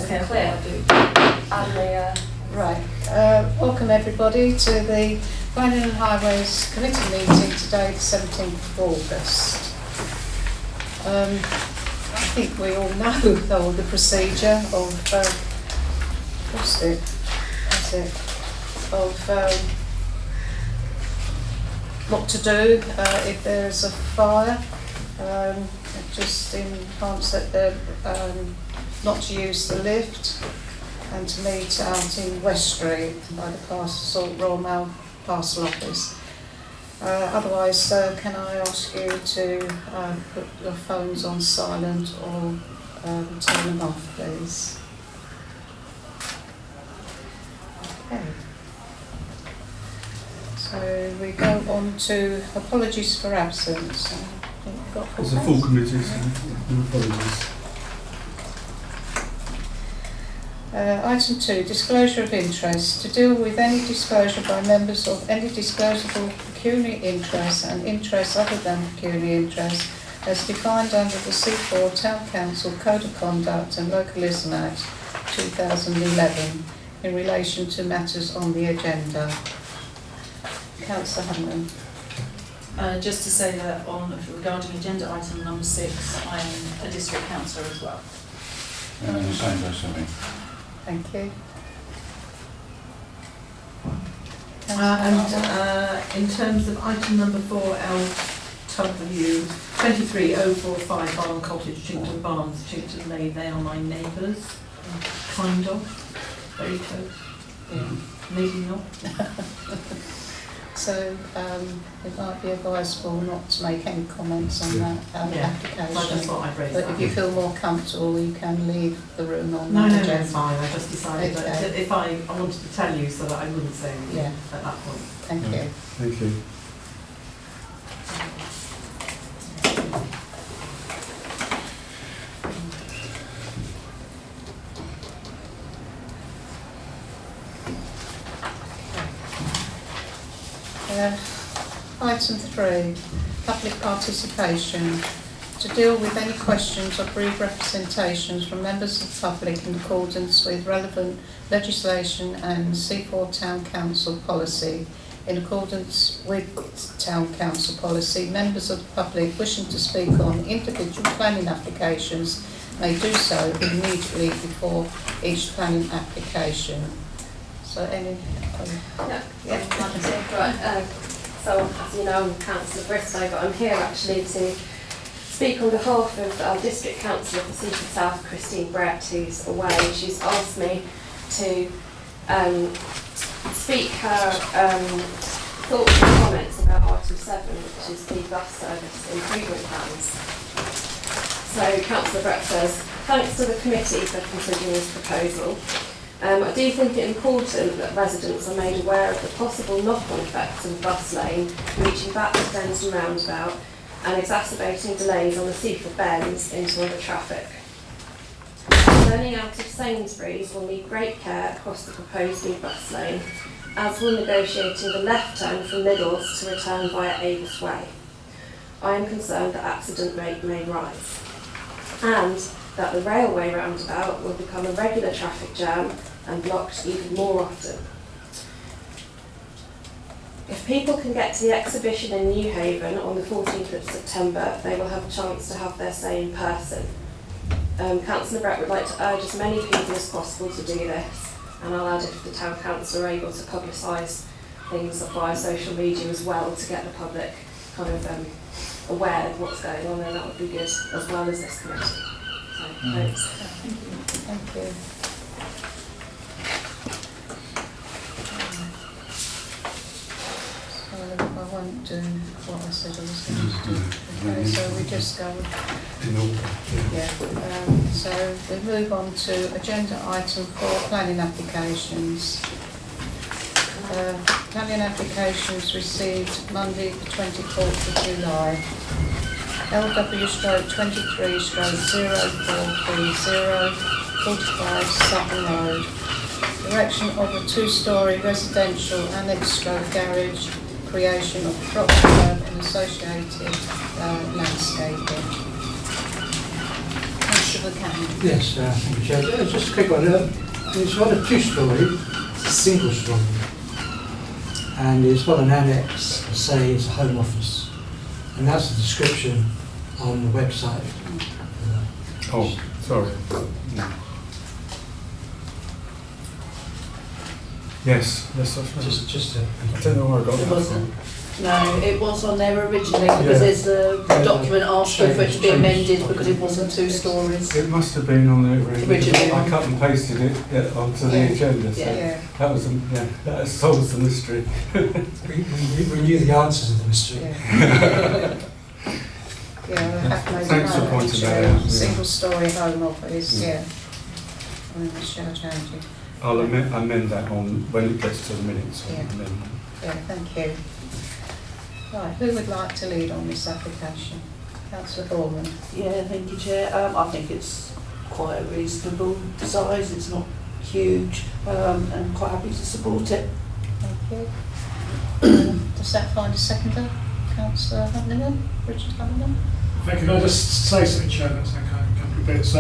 Clear. Right. Welcome everybody to the Planning and Highways Committee meeting today, the 17th of August. I think we all know though the procedure of what to do if there's a fire. Just enhance that not to use the lift and to meet out in West Street by the Royal Mail Parcel Office. Otherwise, can I ask you to put your phones on silent or turn them off, please? Okay. So we go on to apologies for absence. It's a full committee, so apologies. Item 2, disclosure of interest. To deal with any disclosure by members of any disclosable pecuniary interest and interests other than pecuniary interest as defined under the Seaford Town Council Code of Conduct and Localism Act 2011 in relation to matters on the agenda. Councillor Hanman. Just to say that regarding agenda item number 6, I'm a district councillor as well. The same goes for me. Thank you. In terms of item number 4, LW 23045 Barn Cottage, Chington Barnes, Chington Lane, they are my neighbours, kind of, very close, maybe not. So it might be advisable not to make any comments on that application. I just thought I'd raise but that. if you feel more comfortable, you can leave the room on No, that no, agenda. it's fine. I just decided that if I wanted to tell you so that I wouldn't say anything at that point. Thank you. Thank you. Item 3, public participation. To deal with any questions or brief representations from members of the public in accordance with relevant legislation and Seaford Town Council policy. In accordance with Town Council policy, members of the public wishing to speak on individual planning applications may do so immediately before each planning application. So any... Right, so as you know, I'm Councillor Bristow, but I'm here actually to speak on behalf of our District Councillor for Seaford South, Christine Brett, who's away. She's asked me to speak her thoughts and comments about item 7, which is the bus service improvement plans. So Councillor Brett says, thanks to the committee for considering this proposal. I do think it important that residents are made aware of the possible knock-on effects of a bus lane reaching back to Denton roundabout and exacerbating delays on the Seaford bends into other traffic. Turning out of Sainsbury's will need great care across the proposed new bus lane, as will negotiating the left turn from Middles to return via Avis Way. I am concerned that accident rate may rise, and that the railway roundabout will become a regular traffic jam and blocked even more often. If people can get to the exhibition in Newhaven on the 14th of September, they will have a chance to have their say in person. Councillor Brett would like to urge as many people as possible to do this, and I'll add if the Town Council are able to publicise things via social media as well to get the public kind of aware of what's going on, then that would be good, as well as this committee. Thanks. Thank you. So I won't do what I said I was going to do. Okay, so we just go. So we move on to agenda item 4, planning applications. Planning applications received Monday the 24th of July. LW/23/0430 45 Sutton Road. Erection of a 2-storey residential annex/garage, creation of drop curb and associated landscaping. Councillor Councillor Cameron. Yes, thank you, Chair. Just a quick one. It's got a two-storey, it's a single storey, and it's got an annex to say it's a home office, and that's the description on the website. Oh, sorry. No. Yes, that's right. Just I don't know where I got It that wasn't. from. No, it was on there originally because there's a document asking for it to be amended because it wasn't 2 stories. It must have been on the Originally. I cut and pasted it onto the agenda. So Yeah. that was that solves the mystery. we knew the answers of the mystery. Yeah. Yeah, I have made Thanks for a note, pointing Chair. that out, yeah. Single storey home office, yeah. And the shall change it. I'll amend that on when it gets to the minutes. Yeah. And then, Yeah, thank you. Right, who would like to lead on this application? Councillor Borman. Yeah, thank you, Chair. I think it's quite a reasonable size. It's not huge. I'm quite happy to support it. Thank you. Does that find a seconder? Councillor Hunningham? Richard Hunningham? Thank you. Can I just say something, Chair? That's okay. A couple of bits.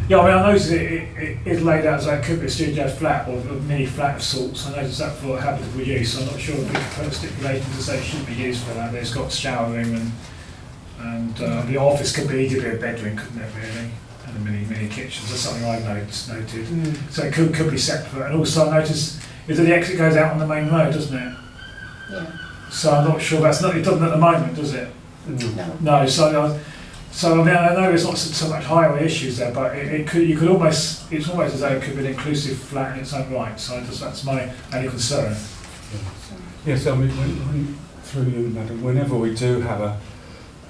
Yeah, I mean, I noticed it is laid out as it could be a studio flat or a mini flat of sorts. I noticed that for habitable use. I'm not sure if we can put a stipulation to say it shouldn't be used for that. It's got shower room and the office could be easily a bedroom, couldn't it, really? And a mini kitchen. That's something I've noted. So it could be separate. And also I noticed is that the exit goes out on the main road, doesn't it? Yeah. So I'm not sure that's not. It doesn't at the moment, does it? No. No. So I mean, I know there's not so much highway issues there, but it could. You could almost. It's almost as though it could be an inclusive flat in its own right. So that's my only concern. yes, I mean, through you, Madam, whenever we do have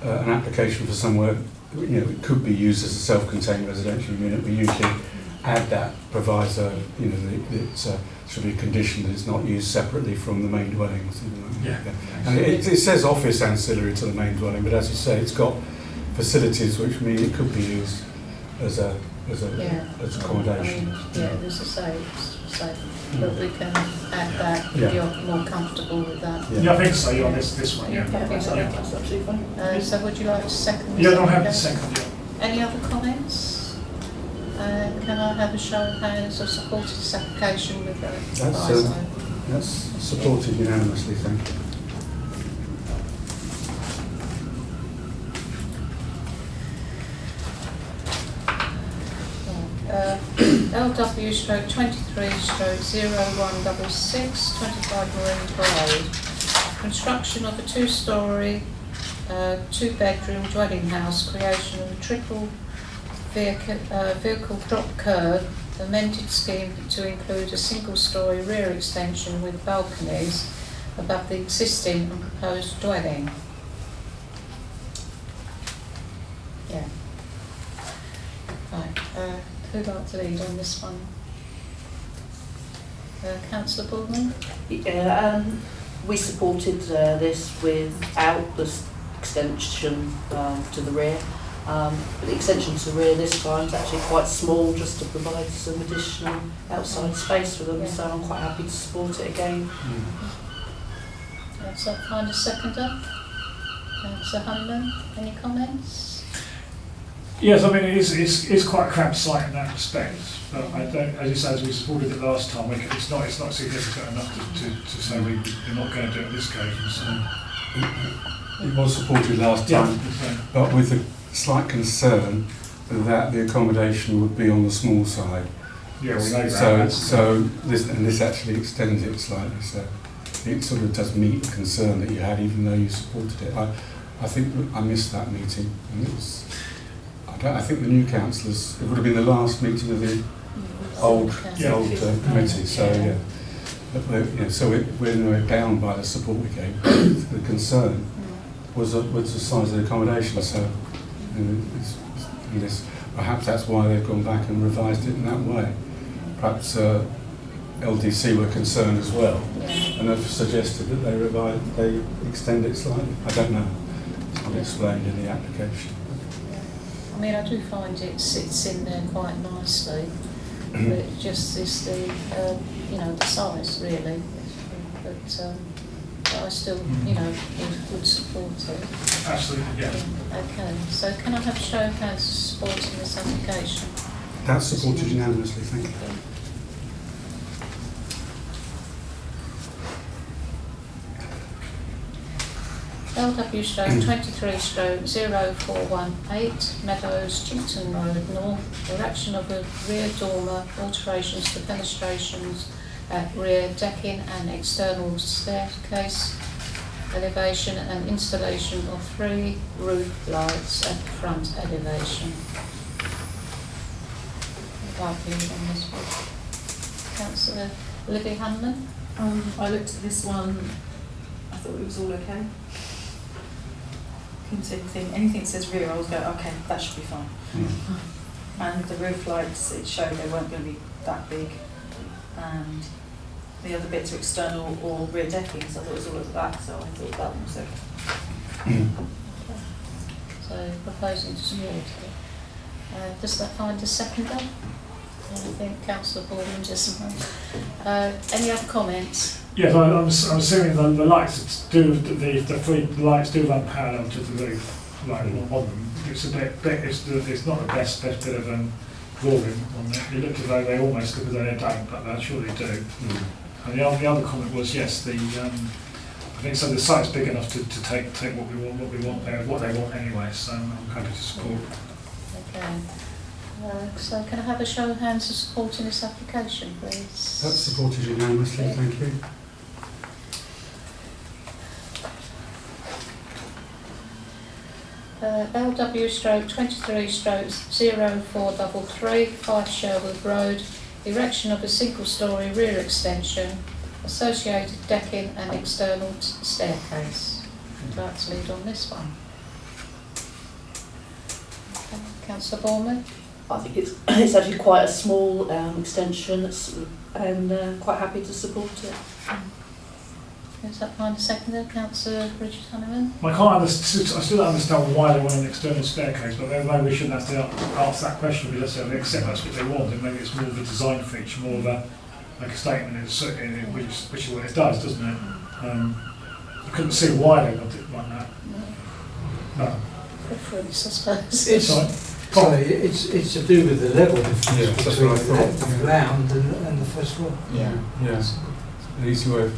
an application for somewhere, it could be used as a self-contained residential unit. We usually add that proviso. It should be a condition that it's not used separately from the main dwelling or something like that. Yeah. And it says office ancillary to the main dwelling, but as you say, it's got facilities which mean it could be used as accommodation. I mean, yeah, as I say, but we can add that if Yeah. you're more comfortable with that. Yeah, I think so. Yeah, on this one. Yeah. Yeah, That's absolutely fine. So would you like to second this? Yeah, no, I have the application? second. Yeah. Any other comments? Can I have a show of hands of support to this application with the proviso? That's supported unanimously, thank you. LW stroke 23 stroke 0166 25 Marine Parade. Construction of a 2-storey, 2-bedroom dwelling house, creation of a triple vehicle drop curb, amended scheme to include a single-storey rear extension with balconies above the existing and proposed dwelling. Yeah. Right. Who'd like to lead on this one? Councillor Boardman? Yeah, we supported this without the extension to the rear. But the extension to the rear this time is actually quite small, just to provide some additional outside space for them. Yeah. So I'm quite happy to support it again. So find a seconder. Councillor Hunman, any comments? Yes, I mean it's quite a cramped site in that respect. But I don't, as you say, as we supported it last time, it's not significant enough to say we're not going to do it this occasion. So It was supported last time, but with a slight concern that the accommodation would be on the small side. yeah, we know that. So this actually extends it slightly. So it sort of does meet the concern that you had, even though you supported it. I think I missed that meeting, and it was. I think the new councillors. It would have been the last meeting of the old committee. So yeah. But so we're bound by the support we gave. The concern was the size of the accommodation. So perhaps that's why they've gone back and revised it in that way. Perhaps LDC were concerned as well, and have suggested that they extend it slightly. I don't know. It's not explained in the application. I mean, I do find it sits in there quite nicely, but it just is the, the size really. But but I still, would support it. Absolutely, yeah. Okay, so can I have a show of hands supporting this application? That's supported unanimously, thank you. LW stroke 23 stroke 0418 Meadows, Chington Road North, erection of a rear dormer, alterations to fenestrations at rear decking and external staircase, elevation and installation of 3 roof lights at the front elevation. I'd lead on this one. Councillor Olivia Hanlon. I looked at this one, I thought it was all okay. Couldn't see anything that says rear, I was going, okay, that should be fine. And the roof lights, it showed they weren't going to be that big. And the other bits are external or rear decking, so I thought it was all of that, so I thought that one was okay. So proposing to support it. Does that find a seconder? I think Councillor Baldwin just any other comments? Yes, I'm assuming the lights do, the 3 lights do run parallel to the roof, like on them. It's a bit it's not the best bit of drawing on it. It looked as though they almost look as though they don't, but they surely do. And the other comment was, yes, I think so the site's big enough to take what they want anyway, so I'm happy to support. Okay. So can I have a show of hands for supporting this application, please? That's supported unanimously, thank you. LW stroke 23 stroke 0433 5 Sherwood Road, erection of a single-storey rear extension, associated decking and external staircase. Would you like to lead on this one? Okay. Councillor Bournemouth. I think it's actually quite a small extension, and quite happy to support it. Is that fine? Seconder, Councillor Richard Hanneman. I still don't understand why they want an external staircase, but maybe we shouldn't have to ask that question. We just have to accept that's what they want, and maybe it's more of a design feature, more of a statement which is what it does, doesn't it? I couldn't see why they want it like that. No. Preference, I suppose. It's to do with the level difference Yeah, that's between what I thought. the ground and the first floor. Yeah. Yeah. An easy way of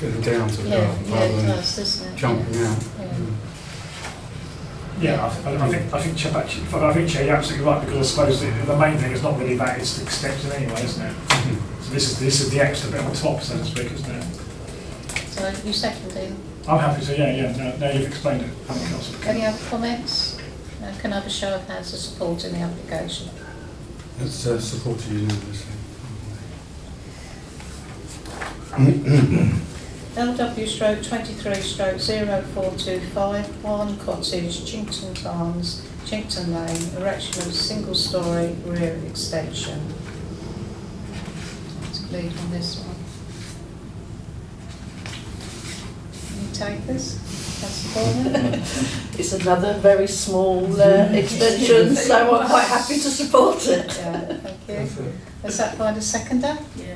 getting down to the garden Yeah, rather it than does, doesn't it? jumping out. Yeah. I think Chair, you're absolutely right, because I suppose the main thing is not really that, it's the extension anyway, isn't it? So this is the extra bit on top, so to speak, isn't it? So you seconding? I'm happy to, now you've explained it. Any other comments? Can I have a show of hands for supporting the application? That's supported unanimously. LW stroke 23 stroke 0425 Barn Cottage, Chington Arms, Chington Lane, erection of single-storey rear extension. Let's lead on this one. Can you take this? It's another very small extension, so I'm quite happy to support it. Yeah, thank you. Does that find a seconder? Yeah.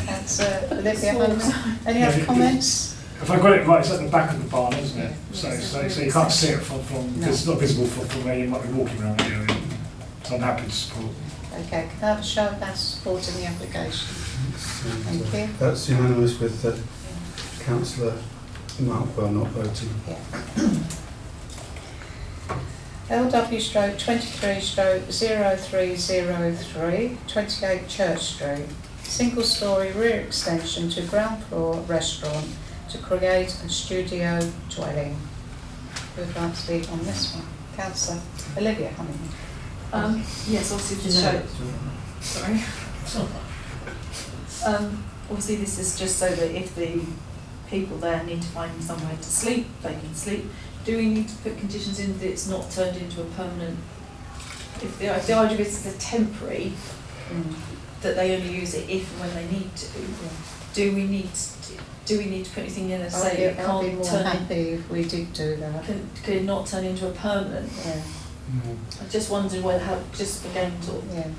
That's Olivia Hanlon. Any other comments? If I got it right, it's at the back of the barn, isn't it? Yeah. So you can't see it from No. it's not visible from where you might be walking around the area. So I'm happy to support. Okay, can I have a show of hands supporting the application? Thank you. That's unanimous with Councillor Markwell not voting. LW stroke 23 stroke 0303 28 Church Street, single storey rear extension to ground floor restaurant to create a studio dwelling. Who would like to lead on this one? Councillor Olivia Hanneman. Yes, obviously to show. Sorry. Obviously this is just so that if the people there need to find somewhere to sleep, they can sleep. Do we need to put conditions in that it's not turned into a permanent? If the idea is it's a temporary, that they only use it if and when they need to. Do we need to put anything in and say it I'll be can't more turn? happy if we did do that. Could it not turn into a permanent? Yeah. I just wondered whether how just again sort of. Yeah.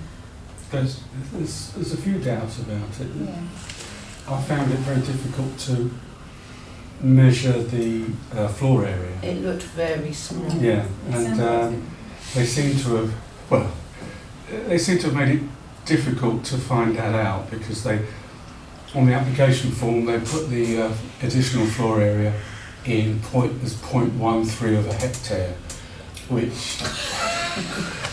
There's a few doubts about it. Yeah. I found it very difficult to measure the floor area. It looked very small. Yeah, and they seem to have, well, they seem to have made it difficult to find that out because they, on the application form, they put the additional floor area in as 0.13 of a hectare, which,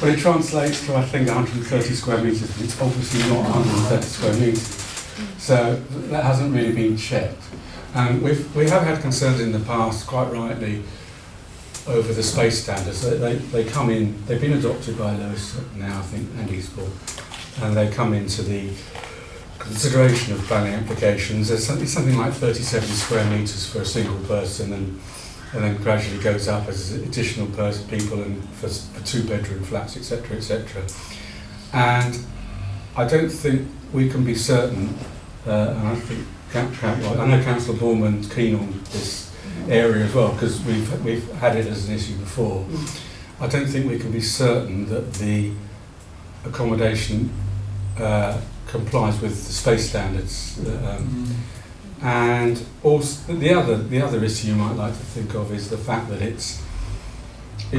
well, it translates to, I think, 130 square metres, but it's obviously not 130 square metres. So that hasn't really been checked. We have had concerns in the past, quite rightly, over the space standards. They come in, they've been adopted by Lewis now, I think, and Eastbourne, and they come into the consideration of planning applications. There's something like 37 square metres for a single person, and then gradually goes up as additional people and for two-bedroom flats, etc., etc. And I don't think we can be certain, and I think I know Councillor Borman's keen on this area as well because we've had it as an issue before. I don't think we can be certain that the accommodation complies with the space standards. And also the other issue you might like to think of is the fact that it's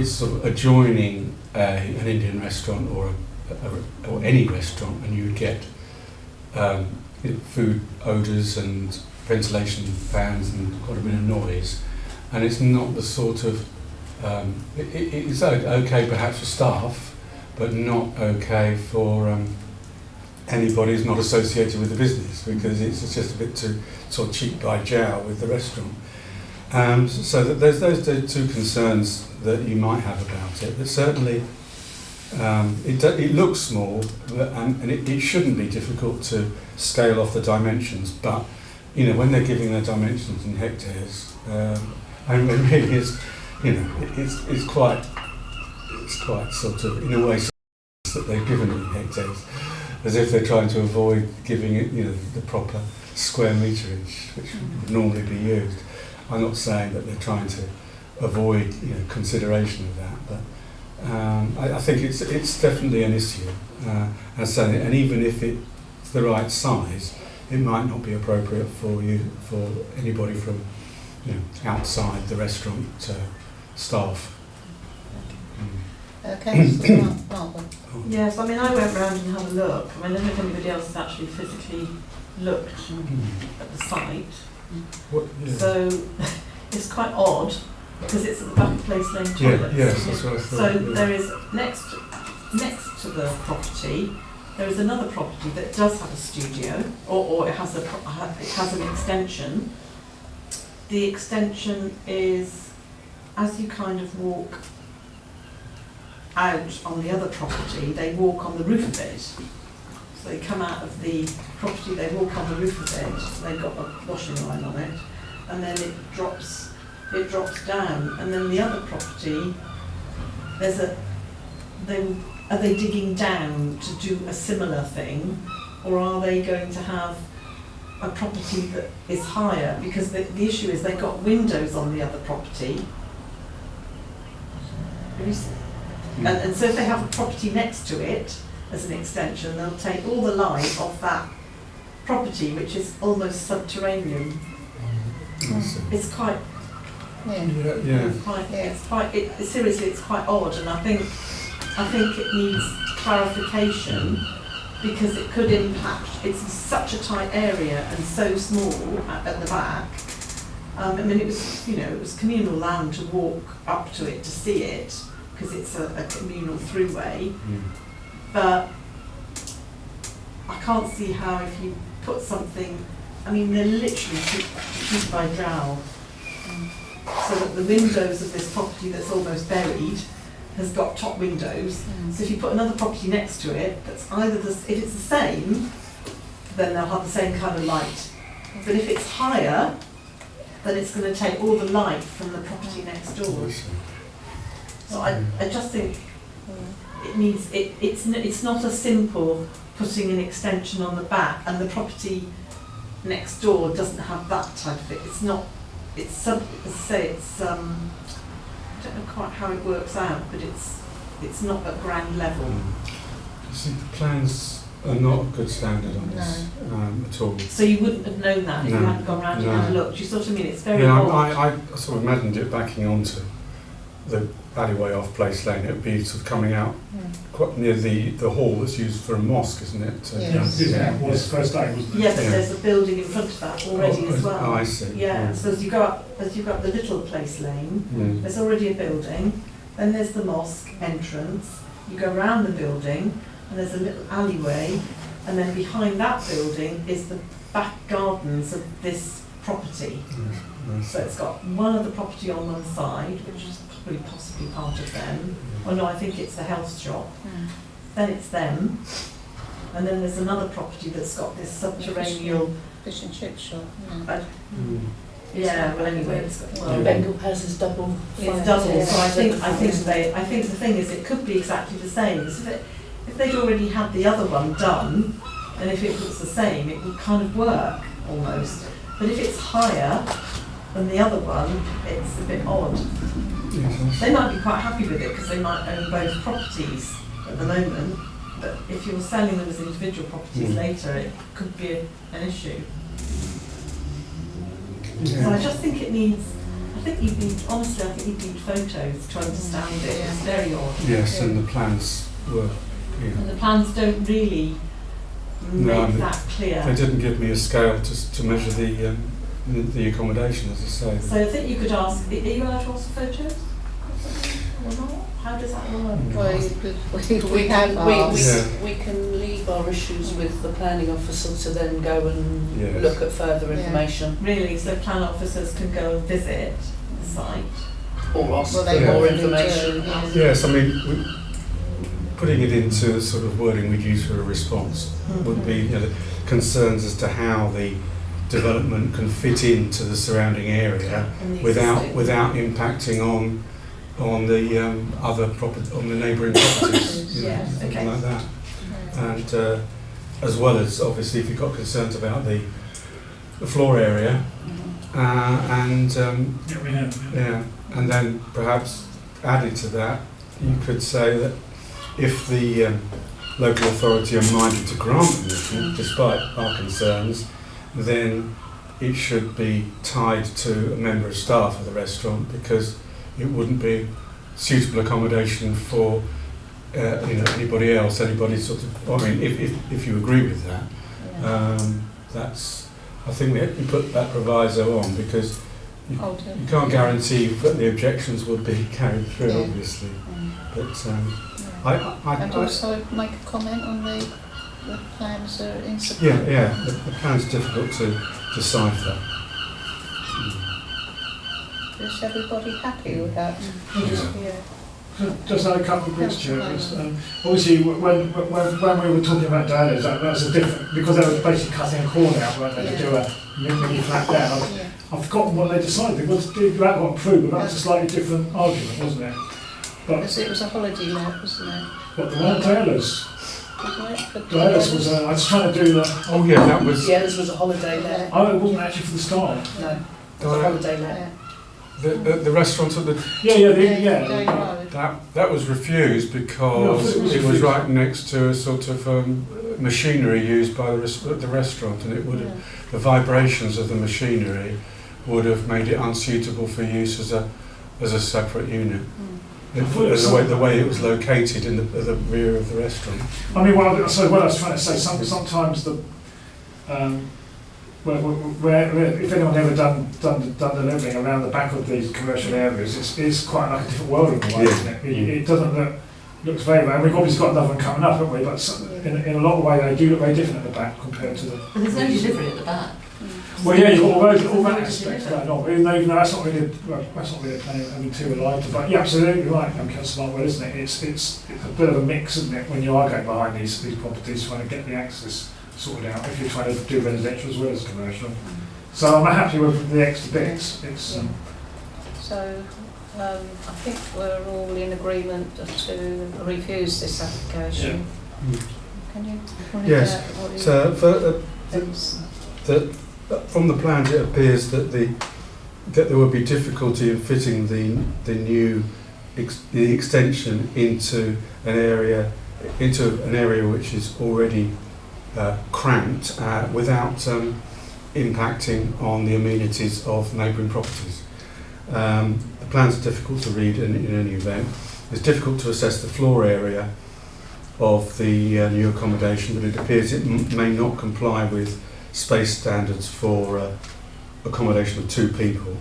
sort of adjoining an Indian restaurant or any restaurant, and you would get food odours and ventilation fans and quite a bit of noise, and it's not the sort of it's okay perhaps for staff, but not okay for anybody who's not associated with the business, because it's just a bit too sort of cheek by jowl with the restaurant. So that there's those two concerns that you might have about it. But certainly it looks small, and it shouldn't be difficult to scale off the dimensions. But you know, when they're giving their dimensions in hectares, and it really is, you know, it's quite sort of in a way that they've given it in hectares, as if they're trying to avoid giving it, you know, the proper square meterage which would normally be used. I'm not saying that they're trying to avoid, you know, consideration of that, but I think it's definitely an issue. And even if it's the right size, it might not be appropriate for anybody from, you know, outside the restaurant staff. Okay, so Margaret. Yes, I mean, I went round and had a look. I mean, I don't know if anybody else has actually physically looked at the site. So it's quite odd because it's at the back of Place Lane toilets. Yes, that's what I thought. So there is next to the property, there is another property that does have a studio, or it has an extension. The extension is, as you kind of walk out on the other property, they walk on the roof of it. So they come out of the property, they walk on the roof of it, they've got a washing line on it, and then it drops down. And then the other property, are they digging down to do a similar thing, or are they going to have a property that is higher? Because the issue is they've got windows on the other property. And so if they have a property next to it as an extension, they'll take all the light off that property, which is almost subterranean. It's quite, seriously, it's quite odd, and I think it needs clarification because it could impact. It's such a tight area and so small at the back. I mean, it was communal land to walk up to it to see it, because it's a communal throughway, but I can't see how if you put something, I mean, they're literally cheek by jowl, so that the windows of this property that's almost buried has got top windows, so if you put another property next to it, that's either if it's the same, then they'll have the same kind of light, but if it's higher, then it's going to take all the light from the property next door. So I just think it needs it's not a simple putting an extension on the back, and the property next door doesn't have that type of it. It's not. It's as I say, it's I don't know quite how it works out, but it's not at ground level. You see, the plans not a good standard on this at all. So you wouldn't have known that if you No. hadn't gone round and No. had a look. Do you sort of mean? It's very Yeah, odd. I sort of imagined it backing onto the alleyway off Place Lane. It would be sort of coming out quite near the hall that's used for a mosque, isn't it? Yes. Yeah, it was first day, wasn't it? Yeah, but Yeah. there's a building in front of that already as well. Oh, I see. Yeah, so as you go up the little Place Lane, Mm. there's already a building, then there's the mosque entrance, you go round the building, and there's a little alleyway, and then behind that building is the back gardens of this property. Yes. So it's got one other property on one side, which is probably possibly part of them. Oh no, I think it's the health shop. Then it's them. And then there's another property that's got this subterranean. Fish and chip shop. Mm. Yeah, well anyway, it's got, well, Bengal has his double. it's double, so I think the thing is it could be exactly the same. So if they'd already had the other one done, and if it was the same, it would kind of work almost. But if it's higher than the other one, it's a bit odd. Yes, They might be quite happy with it because they might own both properties at the moment, but if you're selling them as individual properties later, it could be an issue. So I just think it needs, I think you need photos to understand it. It's very odd. yes, and the plans were. And the plans don't really No, make that clear. They didn't give me a scale to measure the accommodation, as I say. So I think you could ask, are you allowed to ask for photos? Or not? How does that work? Well, we have asked. Yeah. We can leave our issues with the planning officer to then go and Yes. look at further Yeah. information Really, so plan officers can go and visit the site. or ask Well, for they Yeah. more already information. do, yeah. Yes, I mean, putting it into the sort of wording we'd use for a response would be, you know, concerns as to how the development can fit into the surrounding area And the without existing. impacting on the other on the neighbouring properties, you know, Yeah, something okay. like that. And as well as obviously if you've got concerns about the floor area, and Yeah, we have. yeah, and then perhaps added to that, you could say that if the local authority are minded to grant permission, despite our concerns, then it should be tied to a member of staff of the restaurant, because it wouldn't be suitable accommodation for anybody else. Anybody sort of. I mean, if you agree with that, that's. I think we put that proviso on because you can't guarantee that the objections will be carried through, Yeah. obviously. But And I also make a comment on the plans are insufficient. yeah, the plan's difficult to decipher. Is everybody happy with that? Yeah. Just had a couple of bits, Chair. Obviously, when we were talking about Diana's, that was a different, because they were basically cutting a corner out, weren't they, to do a mini flat down. Yeah. I've forgotten what they decided. That got approved, but that was a slightly different argument, wasn't it? But Because it was a holiday let, wasn't it? what the one Diana's? But Diana's was, I was trying to do the, Oh yeah, that was Yeah, this was a holiday let. oh, it wasn't actually for the staff. No, it was a holiday let. Yeah. the restaurant at the Yeah. that was refused because No, it was it was refused. right next to a sort of machinery used by the restaurant, and it would have, the vibrations of the machinery would have made it unsuitable for use as a separate unit. The way it was located in the rear of the restaurant. I mean, what I was trying to say, sometimes the, where if anyone ever done the living around the back of these commercial areas, it's quite like a different world in a way, Yeah. isn't it? It doesn't looks very bad. We've obviously got another one coming up, haven't we? But in a lot of ways, they do look very different at the back compared to the. But there's no delivery at the back. Well, yeah, you've got all that aspect going on. Even though that's not really a plan. I mean, too alive. But you're absolutely right, Councillor Markwell, isn't it? It's a bit of a mix, isn't it? When you are going behind these properties, trying to get the access sorted out. If you're trying to do residential as well as commercial. So I'm happy with the extra bits. It's So I think we're all in agreement to refuse this application. Can you point Yes. out what you So think? from the plans, it appears that there would be difficulty in fitting the new extension into an area which is already cramped without impacting on the amenities of neighbouring properties. The plans are difficult to read in any event. It's difficult to assess the floor area of the new accommodation, but it appears it may not comply with space standards for accommodation of 2 people.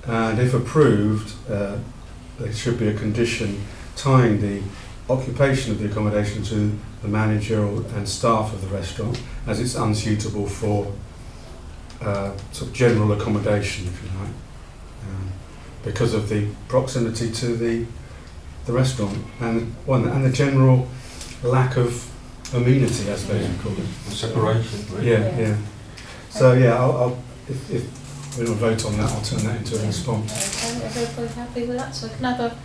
And if approved, there should be a condition tying the occupation of the accommodation to the manager and staff of the restaurant, as it's unsuitable for sort of general accommodation, if you like, because of the proximity to the restaurant and the general lack of amenity, I suppose you call it. Separation, really. Yeah. So yeah, I'll if we don't vote on that, I'll turn that into a response. Okay, everybody happy with that? So we can have a,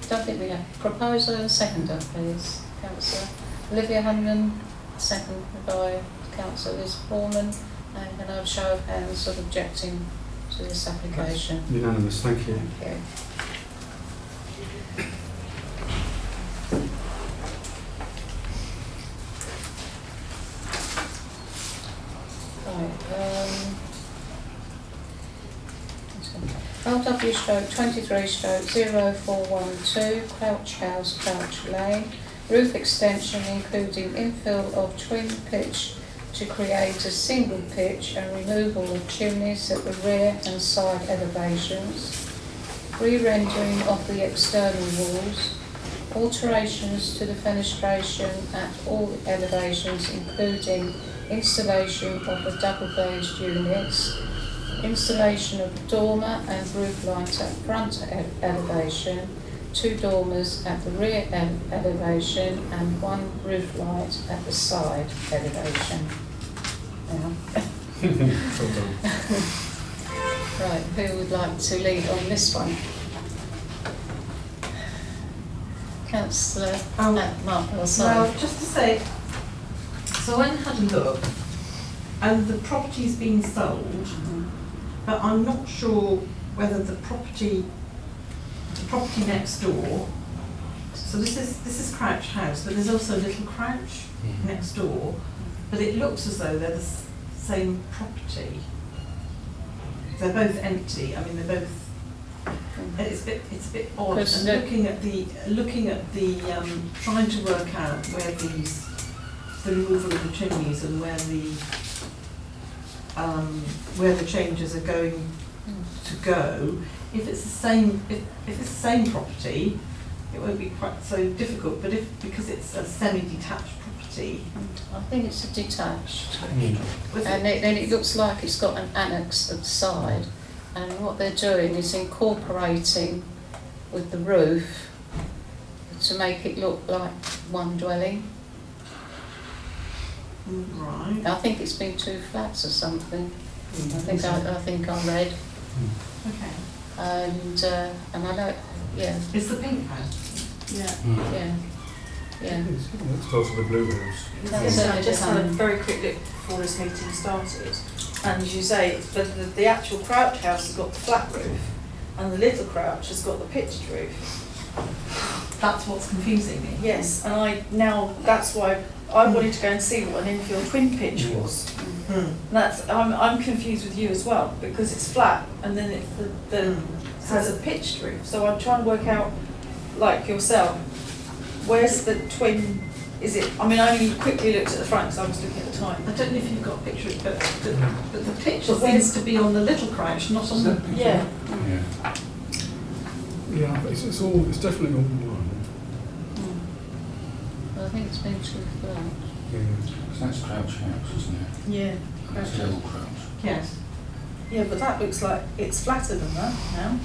don't think we have a proposer and a seconder, please. Councillor Olivia Hunman, seconded by Councillor Liz Foreman, and can I have a show of hands of objecting to this application? That's unanimous, thank you. Thank you. LW stroke 23 stroke 0412 Crouch House, Crouch Lane, roof extension including infill of twin pitch to create a single pitch and removal of chimneys at the rear and side elevations, re-rendering of the external walls, alterations to the fenestration at all elevations including installation of the double glazed units, installation of a dormer and roof light at front elevation, 2 dormers at the rear elevation and 1 roof light at the side elevation. Now. Well done. Right, who would like to lead on this one? Councillor Mark Wilson. Well, just to say, so I went and had a look, and the property's been sold, but I'm not sure whether the property next door. So this is Crouch House, but there's also Little Crouch next door, but it looks as though they're the same property. They're both empty. I mean, they're both. It's a bit odd. And looking at the trying to work out where the removal of the chimneys and where the changes are going to go. If it's the same property, it won't be quite so difficult. But because it's a semi-detached property, I think it's a detached, and it looks like it's got an annex at the side. And what they're doing is incorporating with the roof to make it look like one dwelling. right? I think it's been 2 flats or something. I think I read, Okay. and I know, yeah, It's the pink house. yeah. Let's go to the blue house. Yes, I just had a very quick look before this meeting started, and as you say, the actual Crouch house has got the flat roof, and the Little Crouch has got the pitched roof. That's what's confusing me. Yes, and that's why I wanted to go and see what an infill twin pitch was. I'm confused with you as well, because it's flat and then it has a pitched roof. So I'm trying to work out, like yourself, where's the twin? Is it? I mean, I only quickly looked at the front because I was looking at the time. I don't know if you've got a picture, but the picture seems to be on the Little Crouch, not on the. Yeah. Yeah, but it's definitely all one. Well, I think it's been 2 flats. Yeah. That's Crouch House, isn't it? Yeah. That's Little Crouch. Yes. Yeah, but that looks like it's flatter than that now.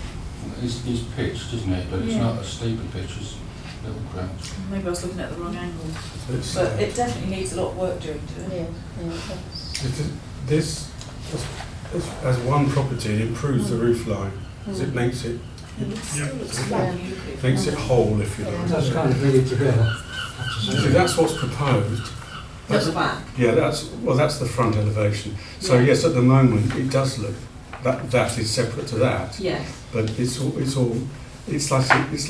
It's pitched, isn't it? But it's not a steeper pitch as Little Crouch. Maybe I was looking at the wrong angle. It's, But it definitely needs a lot of work doing to it. this as one property, it improves the roof line, because it makes it makes it whole, if you like. That's kind of really together. See, that's what's proposed. At the back. Yeah, that's the front elevation. So yes, at the moment it does look that is separate to that. Yes. But it's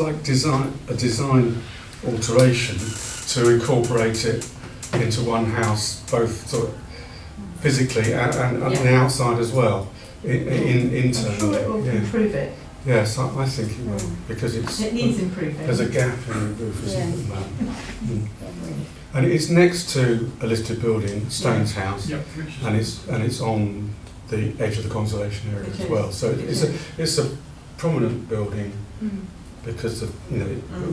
like a design alteration to incorporate it into one house, both sort of physically and on the outside as well, I'm sure it will internally. improve it. Yes, I think it will, because It needs improving. there's a gap in the roof, isn't there? Mm. Yeah. And it's next to a listed building, Stone's house, Yep. and it's on the edge of the conservation area It as is. well. So It it's a prominent building because of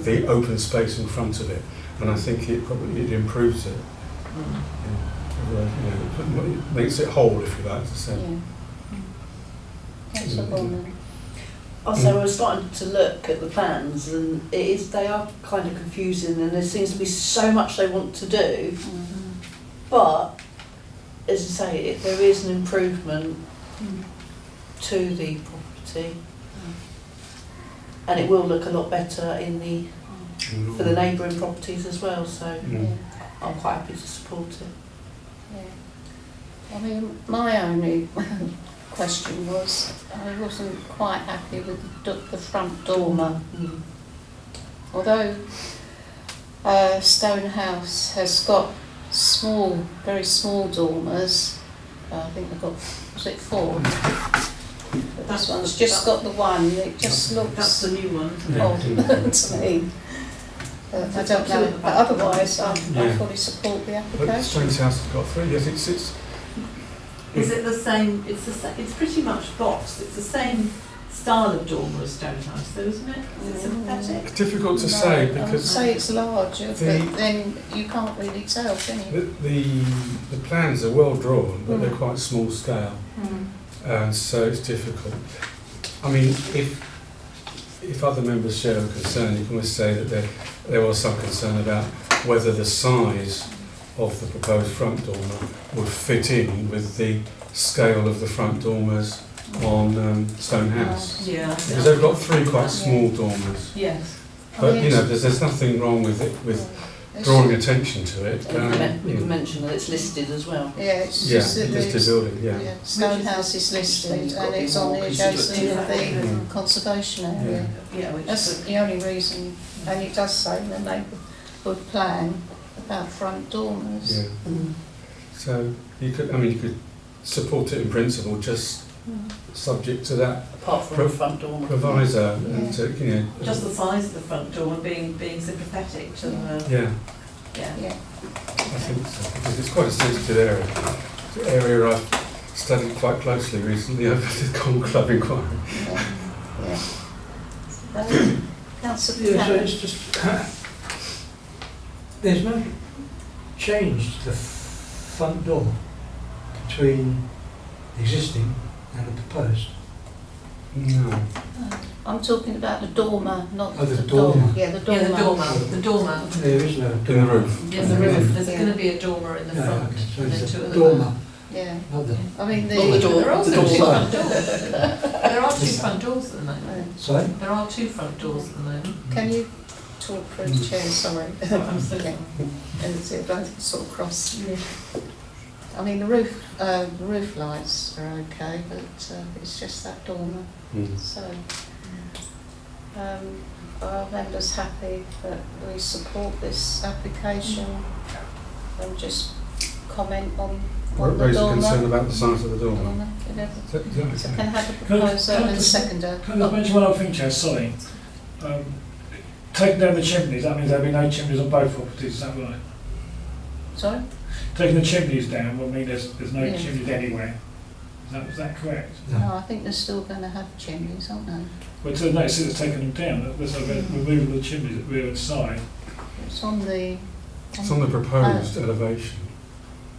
the open space in front of it, and I think it improves it. It makes it whole, if you like to say. Councillor Bowman. Also, we're starting to look at the plans, and they are kind of confusing, and there seems to be so much they want to do. But, as I say, there is an improvement to the property, and it will look a lot better for the neighbouring properties as well. So I'm quite happy to support it. Yeah. I mean, my only question was, I wasn't quite happy with the front dormer. Although Stone House has got very small dormers, I think they've got, was it 4? But this one's just got the one, it just That's looks the new one. odd to me. I don't know, but otherwise I fully support the But application. Stone's house has got 3. Yes, it's Is it the same? It's pretty much boxed. It's the same style of dormer as Stone House, though, isn't it? Is it sympathetic? difficult to say I would because say it's larger, the- but then you can't really tell, can you? the plans are well drawn, but they're quite small scale, and so it's difficult. I mean, if other members share a concern, you can always say that there was some concern about whether the size of the proposed front dormer would fit in with the scale of the front dormers on Stone House. Yeah. Because they've got 3 quite small dormers. Yes. But, there's nothing wrong with it, with drawing attention to it. We can mention that it's listed as well. Yeah, it's Yeah, just that listed there's, building, Stone House is listed and it's on the adjacent of the conservation area. Yeah, which That's is the only reason, and it does say in the neighbourhood plan about front dormers. Yeah. So you could support it in principle, just subject to that Apart from the front dormer. proviso, and just the size of the front door and being sympathetic to the. Yeah, Yeah. I think so, because it's quite a sensitive area. It's an area I've studied quite closely recently over the Con Club inquiry. Councillor Yeah, so Cannon. it's just, there's no change to the front door between the existing and the proposed. No. I'm talking about the dormer, not Oh, the the dormer. dormer. Yeah, the dormer. Yeah, the dormer. The dormer. There is no In the dormer. roof. Yes, the roof. There's going to be a dormer in the Yeah, front. okay, so and then it's two a at the dormer, back. Yeah. not the, I mean, Not the door. There are also the two door front side. doors. There are 2 front doors at the moment. sorry? There are 2 front doors at the moment. Can you talk through the chair, sorry? I'm so Okay. And it's both sort of cross. I mean, the roof lights are okay, but it's just that dormer. So, are members happy that we support this application? And just comment on the Raise a concern dormer? about the size of the dormer. Dormer, Is that So okay? can I have a Can I- proposer can I and just- seconder? Can I mention one other thing, Chair? Sorry. Taking down the chimneys, that means there'll be no chimneys on both properties, is that right? Sorry? Taking the chimneys down will mean there's no Yeah. chimneys anywhere. Is that correct? No, I think they're still going to have chimneys, aren't they? Well, to no, it's taken them down. There's a removal of the chimneys at rear and side. It's on the... It's on the proposed elevation.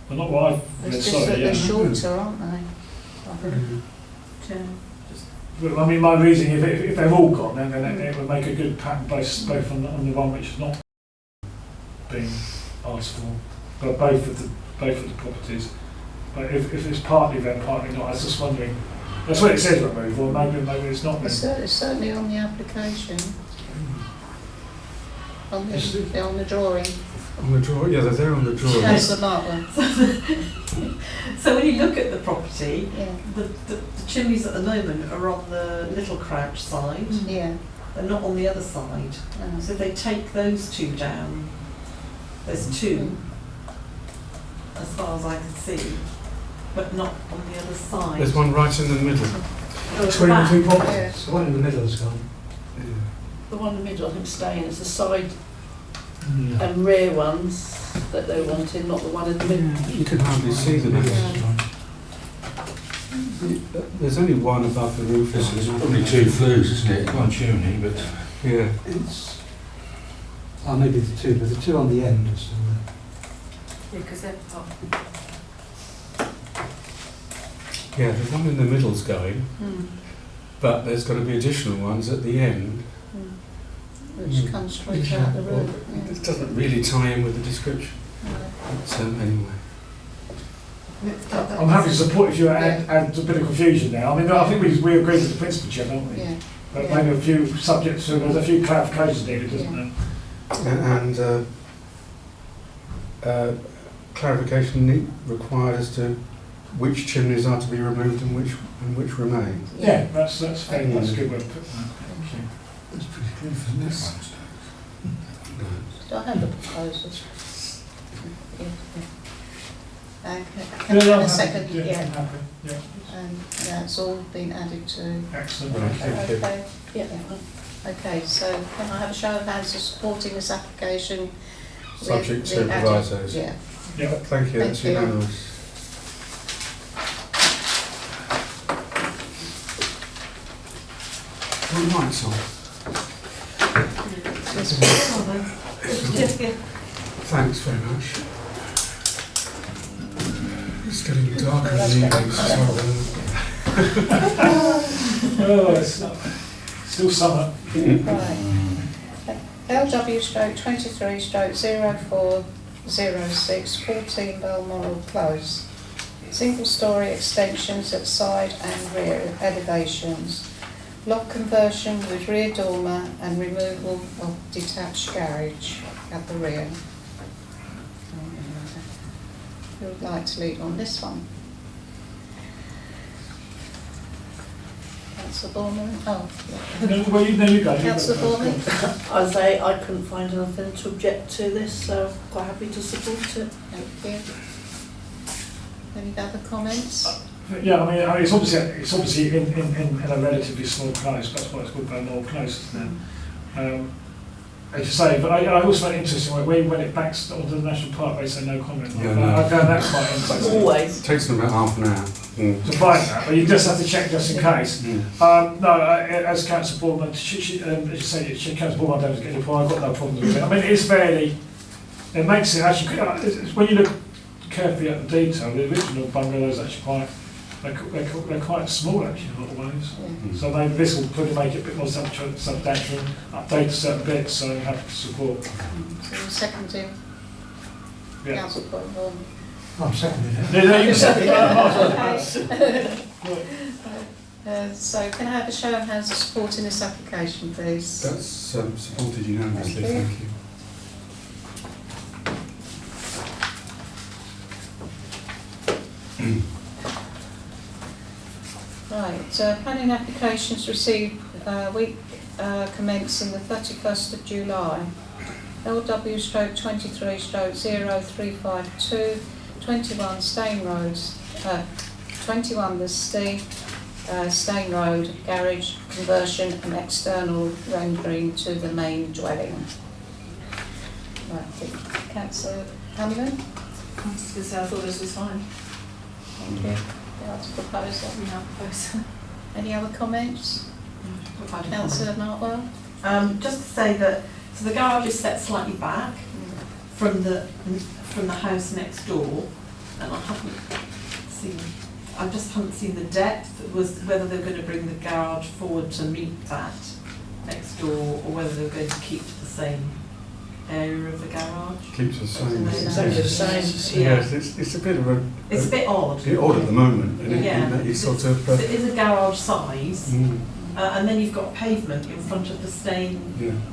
Well, not what I've read, It's just that sorry, they're yeah. shorter, aren't they? I think. Well, I mean, my reasoning, if they've all got them, then it would make a good pattern both on the one which is not being asked for, but both of the properties. But if it's partly there, partly not, I was just wondering. That's what it says removal. Maybe it's not. It's certainly on the application. On the drawing. On the drawing, yeah, they're there on the drawing. That's the marker. So when you look at the property, Yeah. the chimneys at the moment are on the Little Crouch side. Yeah. They're not on the other side. So if they take those 2 down, there's 2. as far as I can see, but not on the other side. There's one right in the middle. Oh, Between the back. two properties. Yeah. So the one in the middle is gone. Yeah. The one in the middle, I think, staying. It's the side Yeah. and rear ones that they wanted, not the one in the middle. You can hardly see the middle. There's only one above the roof. There's only two flues, isn't it? One chimney, but Yeah. It's, maybe the two, but the two on the end are still there. Yeah, because they're up. Yeah, the one in the middle's going, but there's going to be additional ones at the end. Which comes straight out the room. Yeah. It doesn't really tie in with the description. But anyway. I'm happy to support if you add a bit of confusion there. I mean, I think we agree with the principle, Chair, don't we? Yeah. But maybe a few subjects, so there's a few clarifications needed, isn't there? And clarification required as to which chimneys are to be removed and which remain. Yeah, that's fair. That's a good way to put that. Thank you. That's pretty clear from this. Do I have the proposals? Yeah. Okay. Yeah, Can I I'm have a happy. second? Yeah, I'm Yeah. happy. Yeah, And that's all been added to. excellent. Right. Thank you. Okay. Yeah. Okay, so can I have a show of hands for supporting this application? with Subject to the added- provisos. Yeah. Yeah. Thank you, that's Thank you. unanimous. Right, so thanks very much. It's getting darker in the evening, Oh, it's still summer. Right. LW/23/0406 14 Balmoral Close. Single story extensions at side and rear elevations. Block conversion with rear dormer and removal of detached garage at the rear. Who would like to lead on this one? Councillor Borman? Oh, No, well, you go. Councillor Borman? I say I couldn't find anything to object to this, so I'm quite happy to support it. Thank you. Any other comments? Yeah, I mean, it's obviously in a relatively small close. That's why it's called Balmoral Close, isn't it? As you say, but I also find it interesting when it backs onto the national park, they say no comment. Yeah, no. I found that quite interesting. Always. it takes them about half an hour. To find that, but you just have to check just in case. As Councillor Boardman, as you say, Councillor Boardman don't get your point. I've got no problem with it. I mean, it makes it actually, when you look carefully at the detail, the original bungalows actually they're quite small actually in a lot of ways. Yeah. So this will probably make it a bit more substantial, update certain bits, so I'm happy to support. So you're seconding Yeah. Councillor Borman? I'm seconding it. No, you said it. So can I have a show of hands of supporting this application, please? That's supported unanimously, Thank you. thank you. Right, planning applications received week commencing the 31st of July. LW/23/0352, 21 Stane Road, 21 the Stane Road, garage conversion and external rendering to the main dwelling. Right, Councillor Hannigan? Because I thought this was fine. Thank you. That's a proposal. We now propose. Any other comments? Councillor Martwell? Just to say that, so the garage is set slightly back from the house next door, and I just haven't seen the depth, whether they're going to bring the garage forward to meet that next door, or whether they're going to keep the same area of the garage. Keeps the same. Exactly the same. Yes, it's a bit of a... It's a bit odd. bit odd at the moment, and Yeah. it's sort of... So it is a garage size, mm, and then you've got pavement in front of the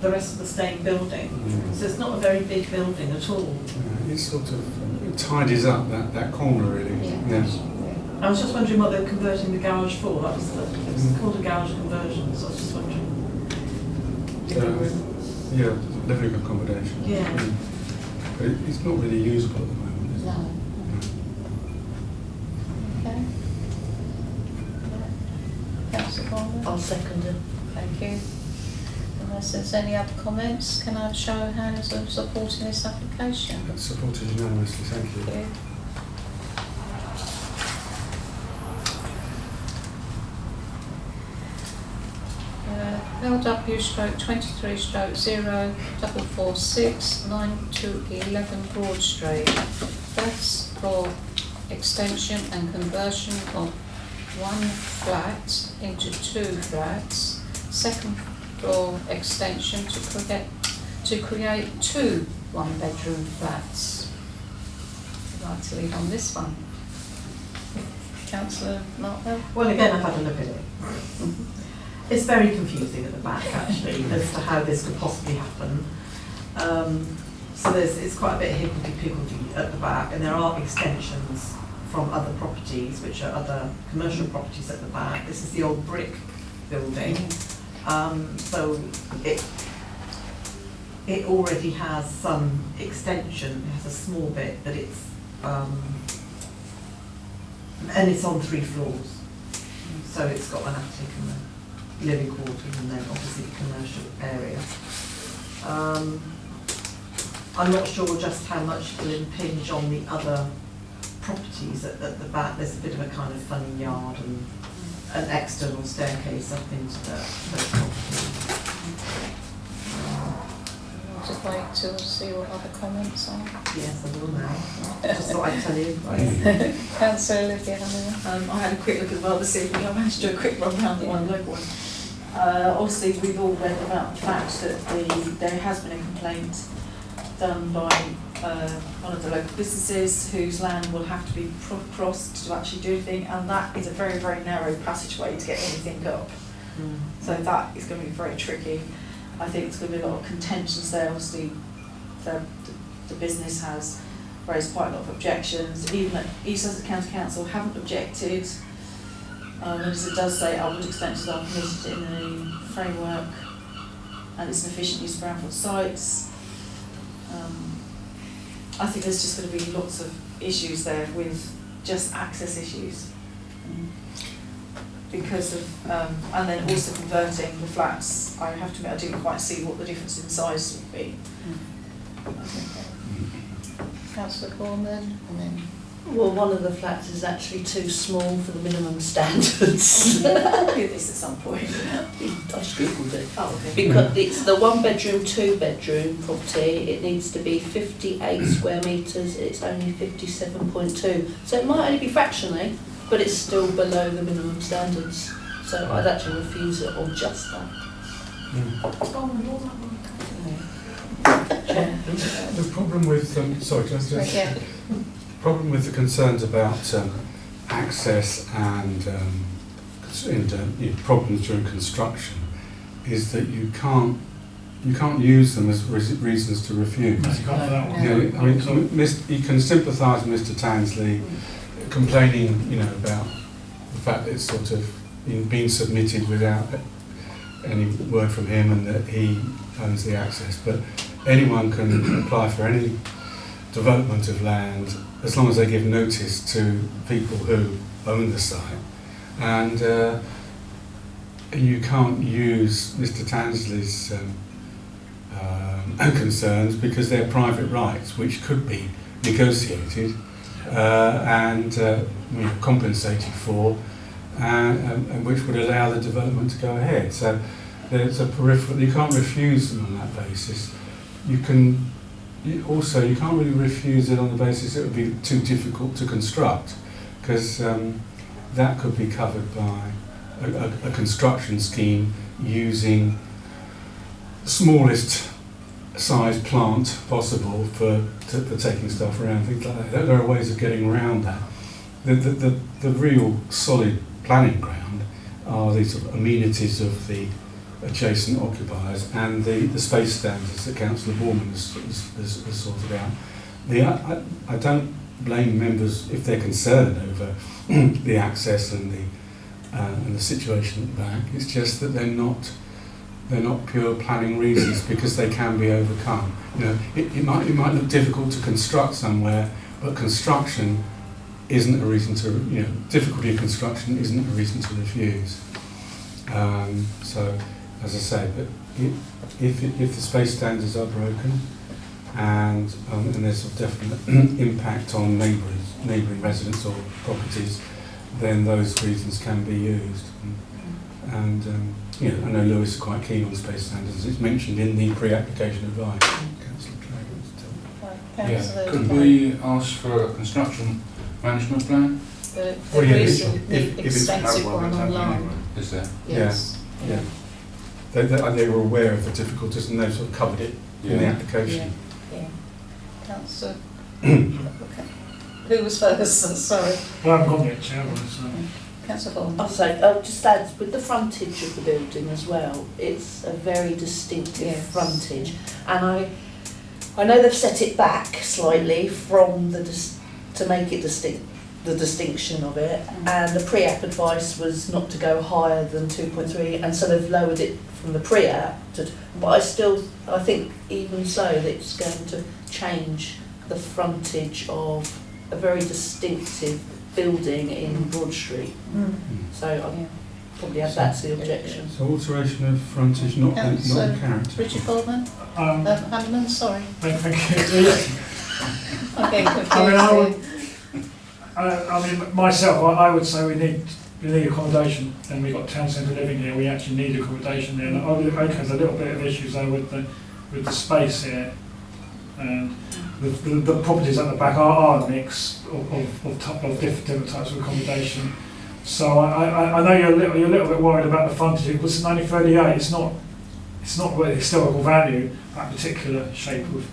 the rest of the Stane building. So it's not a very big building at all. Yeah, it sort of tidies up that corner, really. Yeah. I was just wondering what they were converting the garage for. It's called a garage conversion, so I was just wondering. Yeah, living accommodation. Yeah. But it's not really usable at the moment, is it? No. No. Foreman? I'll second it. Thank you. Unless there's any other comments, can I have a show of hands of supporting this application? That's supported unanimously, thank you. Thank you. LW stroke 23 stroke 0 446 9 to 11 Broad Street. First floor extension and conversion of one flat into two flats. Second floor extension to create two one-bedroom flats. I'd like to lead on this one. Councillor Martha? Well, again, I've had a look at it. It's very confusing at the back, actually, as to how this could possibly happen. So it's quite a bit higgledy-piggledy at the back, and there are extensions from other properties, which are other commercial properties at the back. This is the old brick building. So it already has some extension. It has a small bit, but it's and it's on 3 floors. So it's got an attic and a living quarters, and then obviously the commercial area. I'm not sure just how much it will impinge on the other properties at the back. There's a bit of a kind of funny yard and an external staircase up into those properties. To wait to see what other comments are. Yes, I will now. Just thought I'd tell you. Councillor Olivia Hanlon. I had a quick look as well this evening. I managed to do a quick run round the one local one. Obviously, we've all read about the fact that there has been a complaint done by one of the local businesses whose land will have to be crossed to actually do anything, and that is a very, very narrow passageway to get anything up. So that is going to be very tricky. I think there's going to be a lot of contentions there. Obviously, the business has raised quite a lot of objections. Even at East Sussex County Council haven't objected. As it does say, outward extensions are permitted in the framework, and it's an efficient use of brownfield sites. I think there's just going to be lots of issues there with just access issues. Because of, and then also converting the flats, I have to admit I didn't quite see what the difference in size would be. Councillor Gorman, and then Well, one of the flats is actually too small for the minimum standards. I'll do this at some point. I just googled it. Oh, okay. Because it's the 1-bedroom, 2-bedroom property, it needs to be 58 square metres, it's only 57.2. So it might only be fractionally, but it's still below the minimum standards. So I'd actually refuse it on just that. The problem with, problem with the concerns about access and problems during construction is that you can't use them as reasons to refuse. No, you can't for that one. You know, I mean, you can sympathise with Mr. Tansley complaining, about the fact that it's sort of been submitted without any word from him and that he owns the access. But anyone can apply for any development of land as long as they give notice to people who own the site. And you can't use Mr. Tansley's concerns because they're private rights which could be negotiated and compensated for, and which would allow the development to go ahead. So there's a peripheral, you can't refuse them on that basis. You can't really refuse it on the basis it would be too difficult to construct, because that could be covered by a construction scheme using the smallest size plant possible for taking stuff around, things like that. There are ways of getting around that. The real solid planning ground are these sort of amenities of the adjacent occupiers and the space standards that Councillor Borman has sorted out. I don't blame members if they're concerned over the access and the situation at the back. It's just that they're not pure planning reasons, because they can be overcome. It might look difficult to construct somewhere, but construction isn't a reason to, difficulty of construction isn't a reason to refuse. So, as I say, but if the space standards are broken and there's a definite impact on neighbouring residents or properties, then those reasons can be used. And I know Lewis is quite keen on space standards. It's mentioned in the pre-application advice. Councillor Craig wants to tell me. Yeah. Could we ask for a construction management plan? Well, yeah, The if it's extensive one online. Is there? Yes. Yeah. They were aware of the difficulties and they've sort of covered it in the application. Yeah. Councillor. Okay. Who was first? Sorry. Well, I haven't gone yet, Chair, so. Councillor Bond. I'll say, just add, with the frontage of the building as well, it's a very distinctive frontage. And I know they've set it back slightly from to make it the distinction of it. And the pre-app advice was not to go higher than 2.3, and so they've lowered it from the pre-app. But I think even so, that it's going to change the frontage of a very distinctive building in Broad Street. So I'll probably add that to the objection. So alteration of frontage, not in character. Richard Goldman? Hanneman, sorry. Thank you. I'm getting confused. I mean, myself, I would say we need accommodation, and we've got town centre living here. We actually need accommodation there. And there's a little bit of issues though with the space here, and the properties at the back are a mix of different types of accommodation. So I know you're a little bit worried about the frontage. It was 1938. It's not with historical value, that particular shape of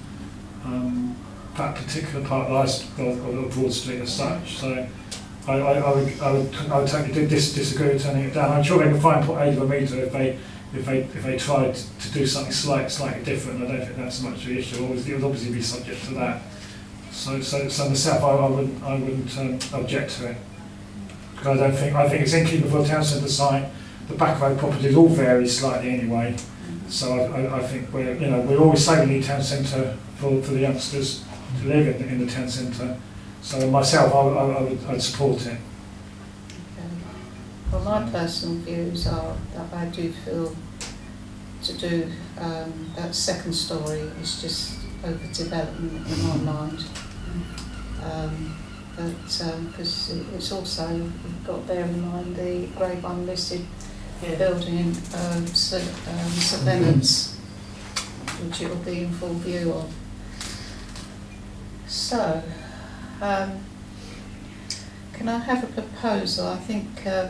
that particular part of Broad Street as such. So I would totally disagree with turning it down. I'm sure they can find .8 of a metre if they tried to do something slightly different. I don't think that's much of the issue. It would obviously be subject to that. So myself, I wouldn't object to it, because I think it's in keeping for a town centre site. The back road properties all vary slightly anyway. So I think we always say we need town centre for the youngsters to live in the town centre. So myself, I'd support it. Well, my personal views are that I do feel to do that second story is just overdevelopment in my mind. Because it's also, you've got to bear in mind the Grade 1 listed building in St Leonard's, which it will be in full view of. So, can I have a proposal? I think I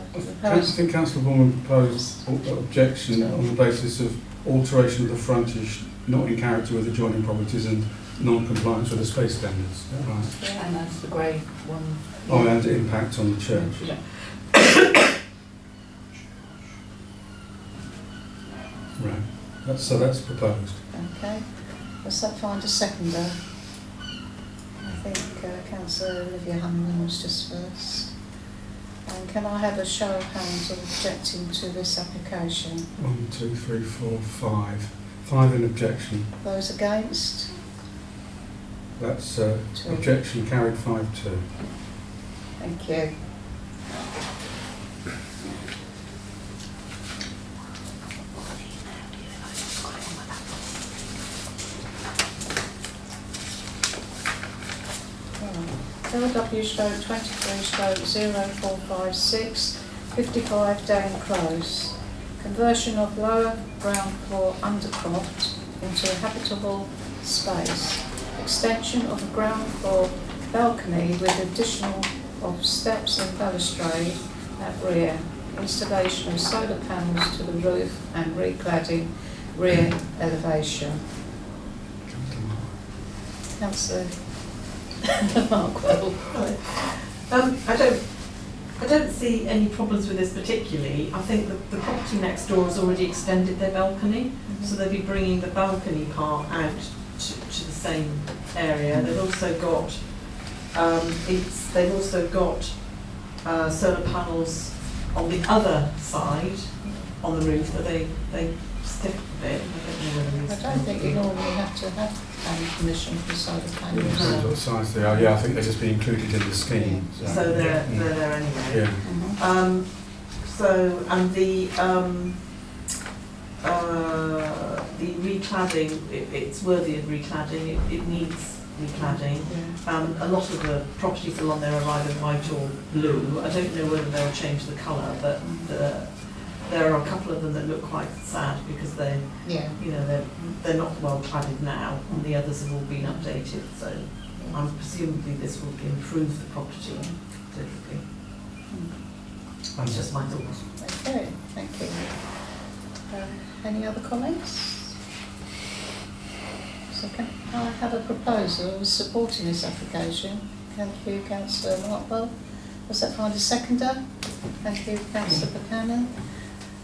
think Councillor Vaughan proposed objection on the basis of alteration of the frontage not in character with adjoining properties and non-compliance with the space standards. Is that right? Yeah. And that's the Grade 1. Oh, and impact on the church. Yeah. Right. So that's proposed. Okay. Let's find a seconder. I think Councillor Olivia Hanneman was just first. And can I have a show of hands of objecting to this application? 1, 2, 3, 4, 5. 5 in objection. Those against? That's 2. objection carried 5-2. Thank you. LW/23/0456, 55 Down Close. Conversion of lower ground floor undercroft into a habitable space. Extension of a ground floor balcony with additional of steps and balustrade at rear. Installation of solar panels to the roof and recladding rear elevation. Councillor Markwell. I don't see any problems with this particularly. I think the property next door has already extended their balcony, so they'll be bringing the balcony part out to the same area. They've also got solar panels on the other side on the roof that they stick a bit. I don't think you normally have to have permission for solar panels. Depends what size they are. Yeah, I think they're just being included in the scheme. So they're there anyway. Yeah. So, and the recladding, it's worthy of recladding, it needs recladding. A lot of the properties along there are either white or blue. I don't know whether they'll change the colour, but there are a couple of them that look quite sad because they're not well cladded now, and the others have all been updated. So, presumably this will improve the property considerably. That's just my thoughts. Okay, thank you. Any other comments? So can I have a proposal supporting this application? Thank you, Councillor Markwell. Does that find a seconder? Thank you, Councillor Buchanan.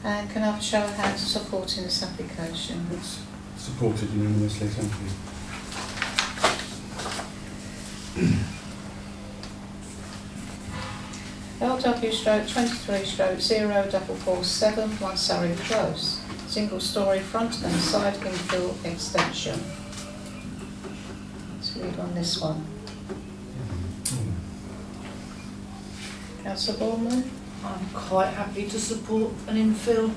And can I have a show of hands supporting this application? It's supported unanimously, thank you. LW/23/0447 1 Surrey Close. Single storey front and side infill extension. Let's read on this one. Councillor Bournemouth? I'm quite happy to support an infill,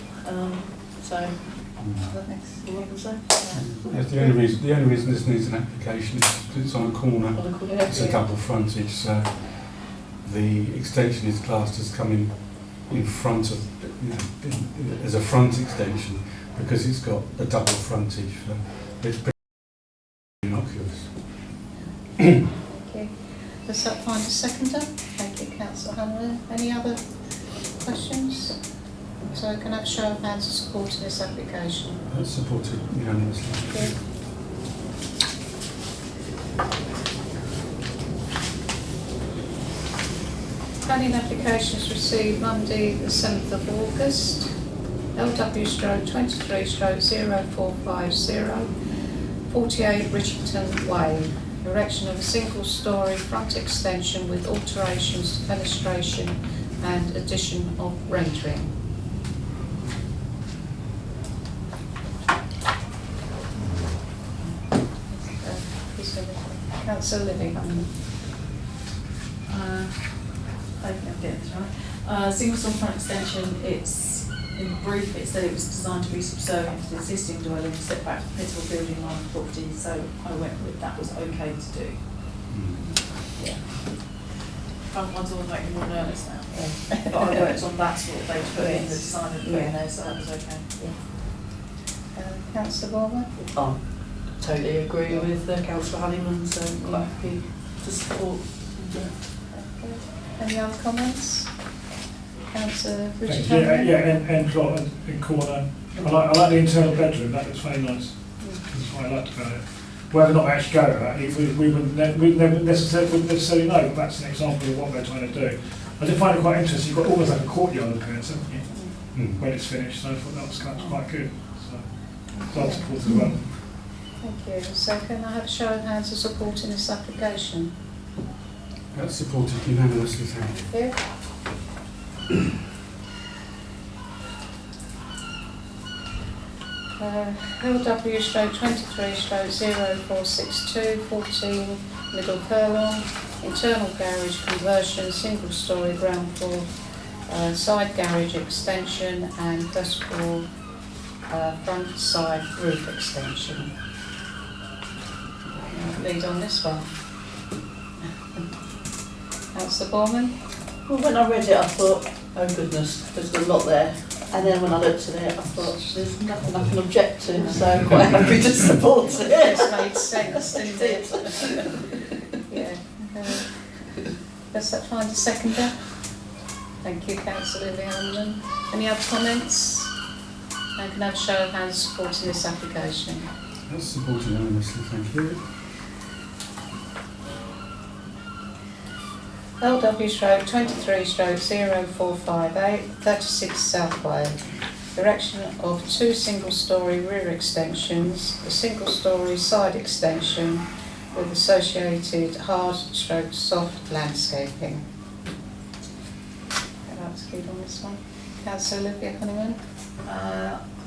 so Next. all I can say. Yes, the only reason this needs an application is because it's on a corner. It's a double frontage, so the extension is classed as coming in front of, as a front extension because it's got a double frontage. It's pretty innocuous. Thank you. Does that find a seconder? Thank you, Councillor Hanlon. Any other questions? So can I have a show of hands supporting this application? That's supported unanimously. Thank you. Planning applications received Monday the 7th of August. LW/23/0450 48 Richardson Way. Erection of a single storey front extension with alterations to fenestration and addition of rendering. Councillor Living. I think I'm getting this right. Single storey front extension, it's, in brief, it said it was designed to be subservient to the existing dwelling, set back the principal building line of the property, so I went with that was okay to do. Yeah. Front one's all making me more nervous now. Yeah. But I worked on that's what they put in, the design had put in there, so that was okay. Councillor Bournemouth? I totally agree with Councillor Honeyman, so I'm quite happy to support. Any other comments? Councillor Richard? End plot and corner. I like the internal bedroom. That looks very nice. That's what I liked about it. Whether or not we actually go to that, we wouldn't never necessarily know. But that's an example of what they're trying to do. I did find it quite interesting. You've got almost like a courtyard appearance, haven't you? When it's finished. So I thought that was quite good. So I'd support as well. Thank you. So can I have a show of hands for supporting this application? That's supported unanimously, thank you. LW/23/0462 14 Middle Furlong. Internal garage conversion, single storey ground floor, side garage extension and first floor front side roof extension. Lead on this one. Councillor Bournemouth? Well, when I read it, I thought, oh goodness, there's a lot there. And then when I looked at it, I thought, there's nothing I can object to, so I'm quite happy to support it. It made sense, didn't it? Yeah. Does that find a seconder? Thank you, Councillor Leander. Any other comments? And can I have a show of hands supporting this application? That's supported unanimously, thank you. LW/23/0458 36 Southway. Erection of 2 single-storey rear extensions, a single-storey side extension with associated hard/soft landscaping. Let's read on this one. Councillor Olivia Honeyman?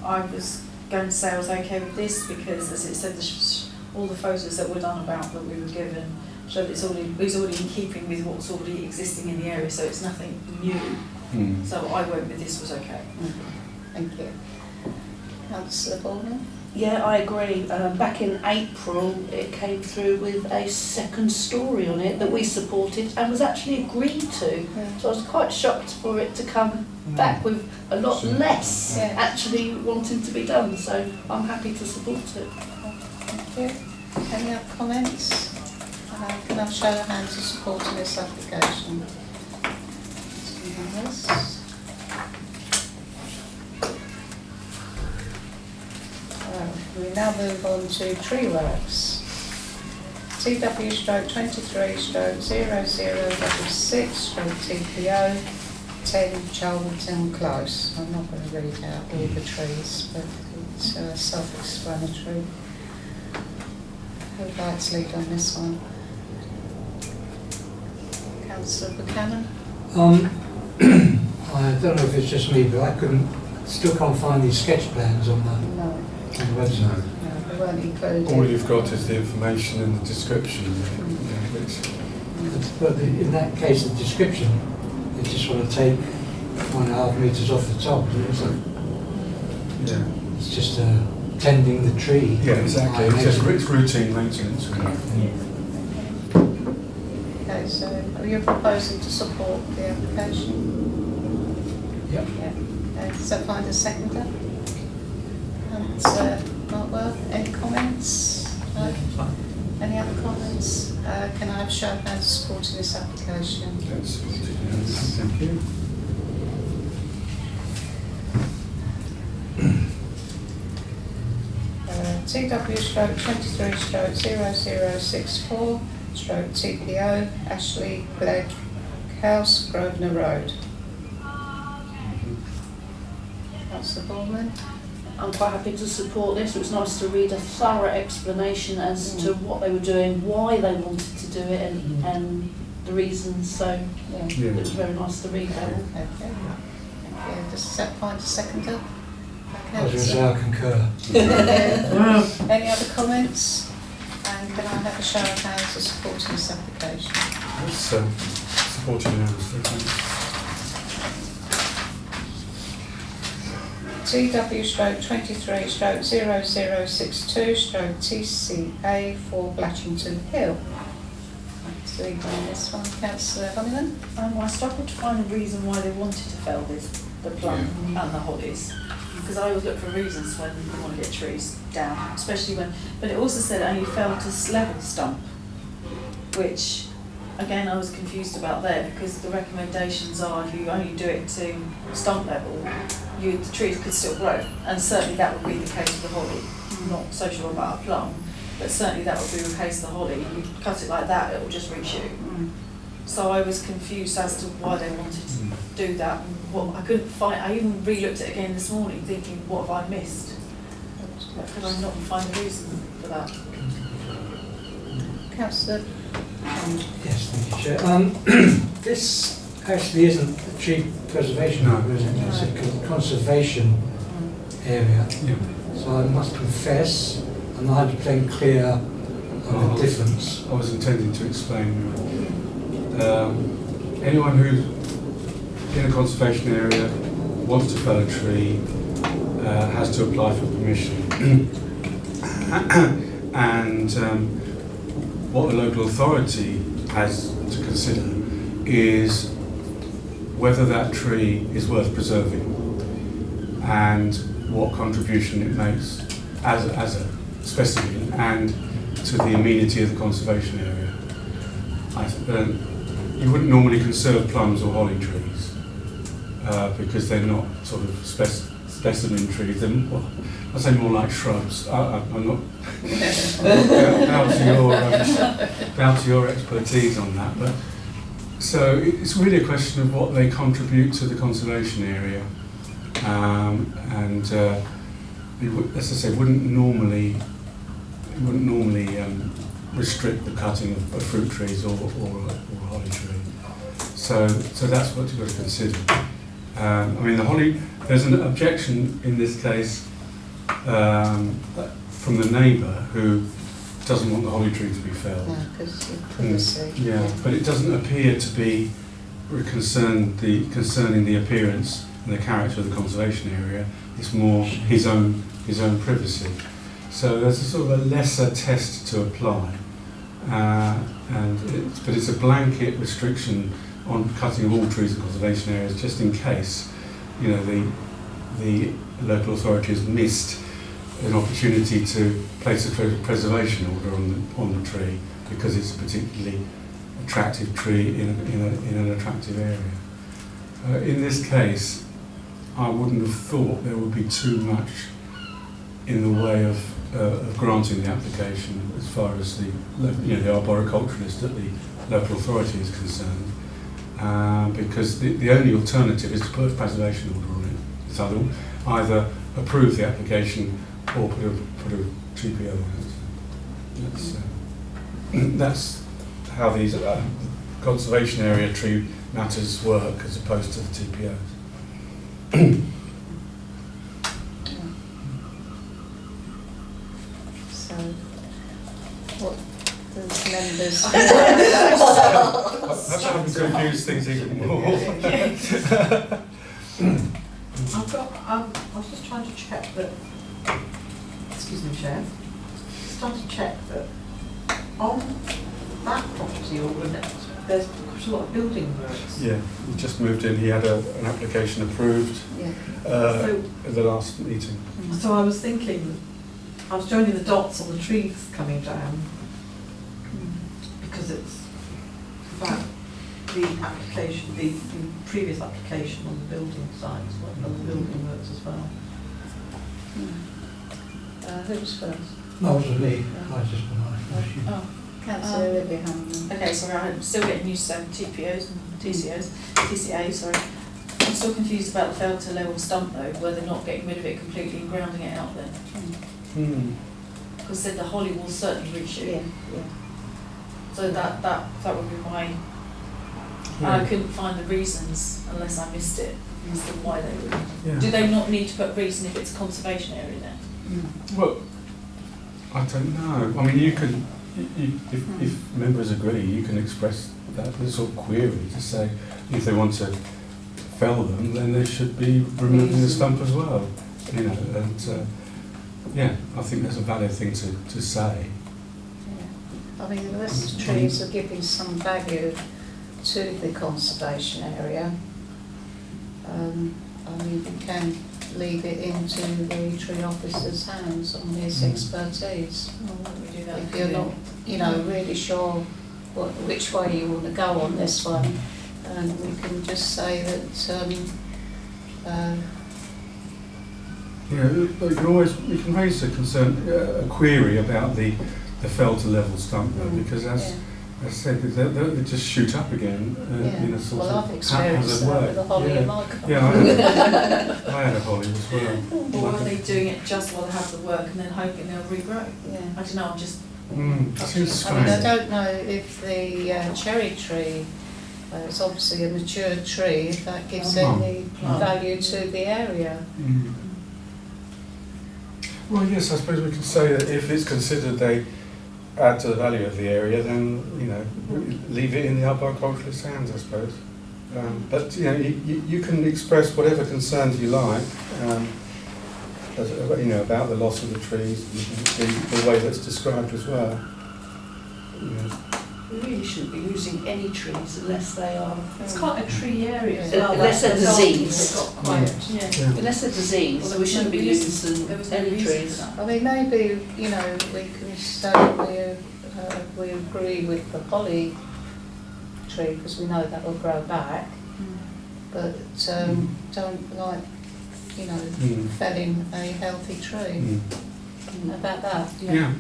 I was going to say I was okay with this because, as it said, all the photos that were done about that we were given So it's already in keeping with what's already existing in the area, so it's nothing new. So I went with this was okay. Thank you. Councillor Baldwin? Yeah, I agree. Back in April, it came through with a second story on it that we supported and was actually agreed to. So I was quite shocked for it to come back with a lot less actually wanting to be done. So I'm happy to support it. Thank you. Any other comments? Can I show of hands of supporting this application? Yes. We now move on to tree works. TW stroke 23 stroke 0066 stroke TPO 10 Charlton Close. I'm not going to read out all the trees, but it's self-explanatory. Who would like to lead on this one? Councillor Buchanan? I don't know if it's just me, but still can't find these sketch plans on No. the website. No, they weren't included. All you've got is the information and the description. But in that case, the description, they just want to take 1.5 metres off the top. It's just tending the tree. Yeah, exactly. It's routine maintenance. Okay, so are you proposing to support the application? Yep. Yeah. Okay, so find a seconder. And Markwell, any comments? No? Any other comments? Can I have a show of hands supporting this application? That's thank you. TW stroke 23 stroke 0064 stroke TPO Ashley Blake House, Grosvenor Road. Councillor Baldwin? I'm quite happy to support this. It was nice to read a thorough explanation as to what they were doing, why they wanted to do it, and the reasons. So it was very nice to read that. Okay. Thank you. Does that find a seconder? I was going to say I concur. Any other comments? And can I have a show of hands for supporting this application? It's supported unanimously. TW stroke 23 stroke 0062 stroke TCA for Blatchington Hill. Let's leave on this one. Councillor Honeyman? I struggled to find a reason why they wanted to fell the plum and the hollies. Because I always look for reasons when you want to get trees down, especially when, but it also said only fell to level stump, which again I was confused about there because the recommendations are if you only do it to stump level, the trees could still grow, and certainly that would be the case with the holly. I'm not so sure about a plum, but certainly that would be the case with the holly. You cut it like that, it will just reshoot. So I was confused as to why they wanted to do that. Well, I couldn't find. I even re-looked at it again this morning, thinking, what have I missed? Could I not find a reason for that? Councillor? Yes, thank you, Chair. This actually isn't a tree preservation area, is it? It's a conservation area. So I must confess, I'm not 100% clear on the difference. I was intending to explain. Anyone who's in a conservation area wants to fell a tree has to apply for permission. And what the local authority has to consider is whether that tree is worth preserving and what contribution it makes as a specimen and to the amenity of the conservation area. You wouldn't normally conserve plums or holly trees because they're not sort of specimen trees. They're more, I say more like shrubs. I'm not down to your expertise on that, but so it's really a question of what they contribute to the conservation area, and as I say, wouldn't normally restrict the cutting of fruit trees or a holly tree. So that's what you've got to consider. I mean, the holly, there's an objection in this case from the neighbour who doesn't want the holly tree to be felled. No, because of privacy. Yeah, but it doesn't appear to be concerning the appearance and the character of the conservation area. It's more his own privacy. So there's a sort of a lesser test to apply, but it's a blanket restriction on cutting of all trees in conservation areas, just in case, you know, the local authority has missed an opportunity to place a preservation order on the tree because it's a particularly attractive tree in an attractive area. In this case, I wouldn't have thought there would be too much in the way of granting the application as far as the arboriculturalist at the local authority is concerned, because the only alternative is to put a preservation order on it. So either approve the application or put a TPO on it. That's how these conservation area tree matters work as opposed to the TPOs. So, what does members... That's how we confuse things even more. I was just trying to check that, excuse me, Chair, just trying to check that on that property or the next, there's quite a lot of building works. Yeah, he just moved in. He had an application approved at the last meeting. So I was thinking, I was joining the dots on the trees coming down because it's about the application, the previous application on the building site as well, on the building works as well. Who's first? No, it wasn't me. I was just Oh, Councillor Olivia Hammond. Okay, sorry, I'm still getting used to TPOs and TCA, sorry. I'm still confused about the failed to level stump though, where they're not getting rid of it completely and grounding it out then. Because said the holly will certainly reach you. Yeah. So that would be my... I couldn't find the reasons unless I missed it as to why they would. Yeah. Do they not need to put a reason if it's a conservation area then? Well, I don't know. I mean, you can, if members agree, you can express that sort of query to say if they want to fell them, then they should be removing the stump as well. You know, and I think that's a valid thing to say. Yeah. I mean, unless the trees are giving some value to the conservation area, I mean, you can leave it into the tree officer's hands on his expertise. Well, why don't we do that? If you're not, really sure which way you want to go on this one, and we can just say that. You can raise a concern, a query about the fell to level stump though, because as I said, they just shoot up again in a sort I've of experienced haphazard that way. with a holly in my garden. I had a holly as well. Or are they doing it just while they have the work and then hoping they'll regrow? Yeah. I don't know, I'm just... It seems I mean, I strange. don't know if the cherry tree, it's obviously a mature tree, if that gives any value to the area. Well, yes, I suppose we could say that if it's considered they add to the value of the area, then, leave it in the arboriculturalist's hands, I suppose. But, you can express whatever concerns you like, about the loss of the trees, the way that's described as well. We really shouldn't be losing any trees unless they are... It's quite a tree area as well. Unless they're That's diseased. got quite, Unless they're diseased, Well, there we was shouldn't no be reason- there losing was no any reason for trees. that. I mean, maybe, we can say we agree with the holly tree, because we know that will grow back, but don't like, felling a healthy tree. About that? Yeah.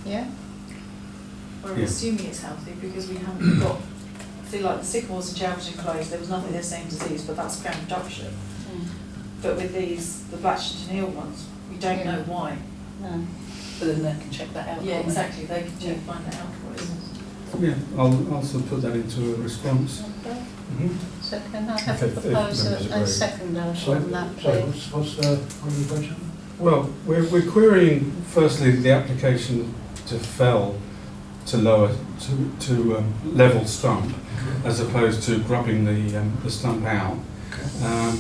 Yeah? We're Yeah. assuming it's healthy because we haven't got... See, like the sycamores and Chelverton close, there was nothing there saying disease, but that's ground reduction. But with these, the black chenille ones, we don't know why. No. But then they can check that out. Yeah, can't they? exactly, they can check, find that out for us. Yeah, I'll also put that into a response. Okay. Mhm. So can I have If a proposer members and agree. seconder So, on that, sorry, please? what's the budget? Well, we're querying firstly the application to fell to lower to level stump as opposed to grubbing the stump out. And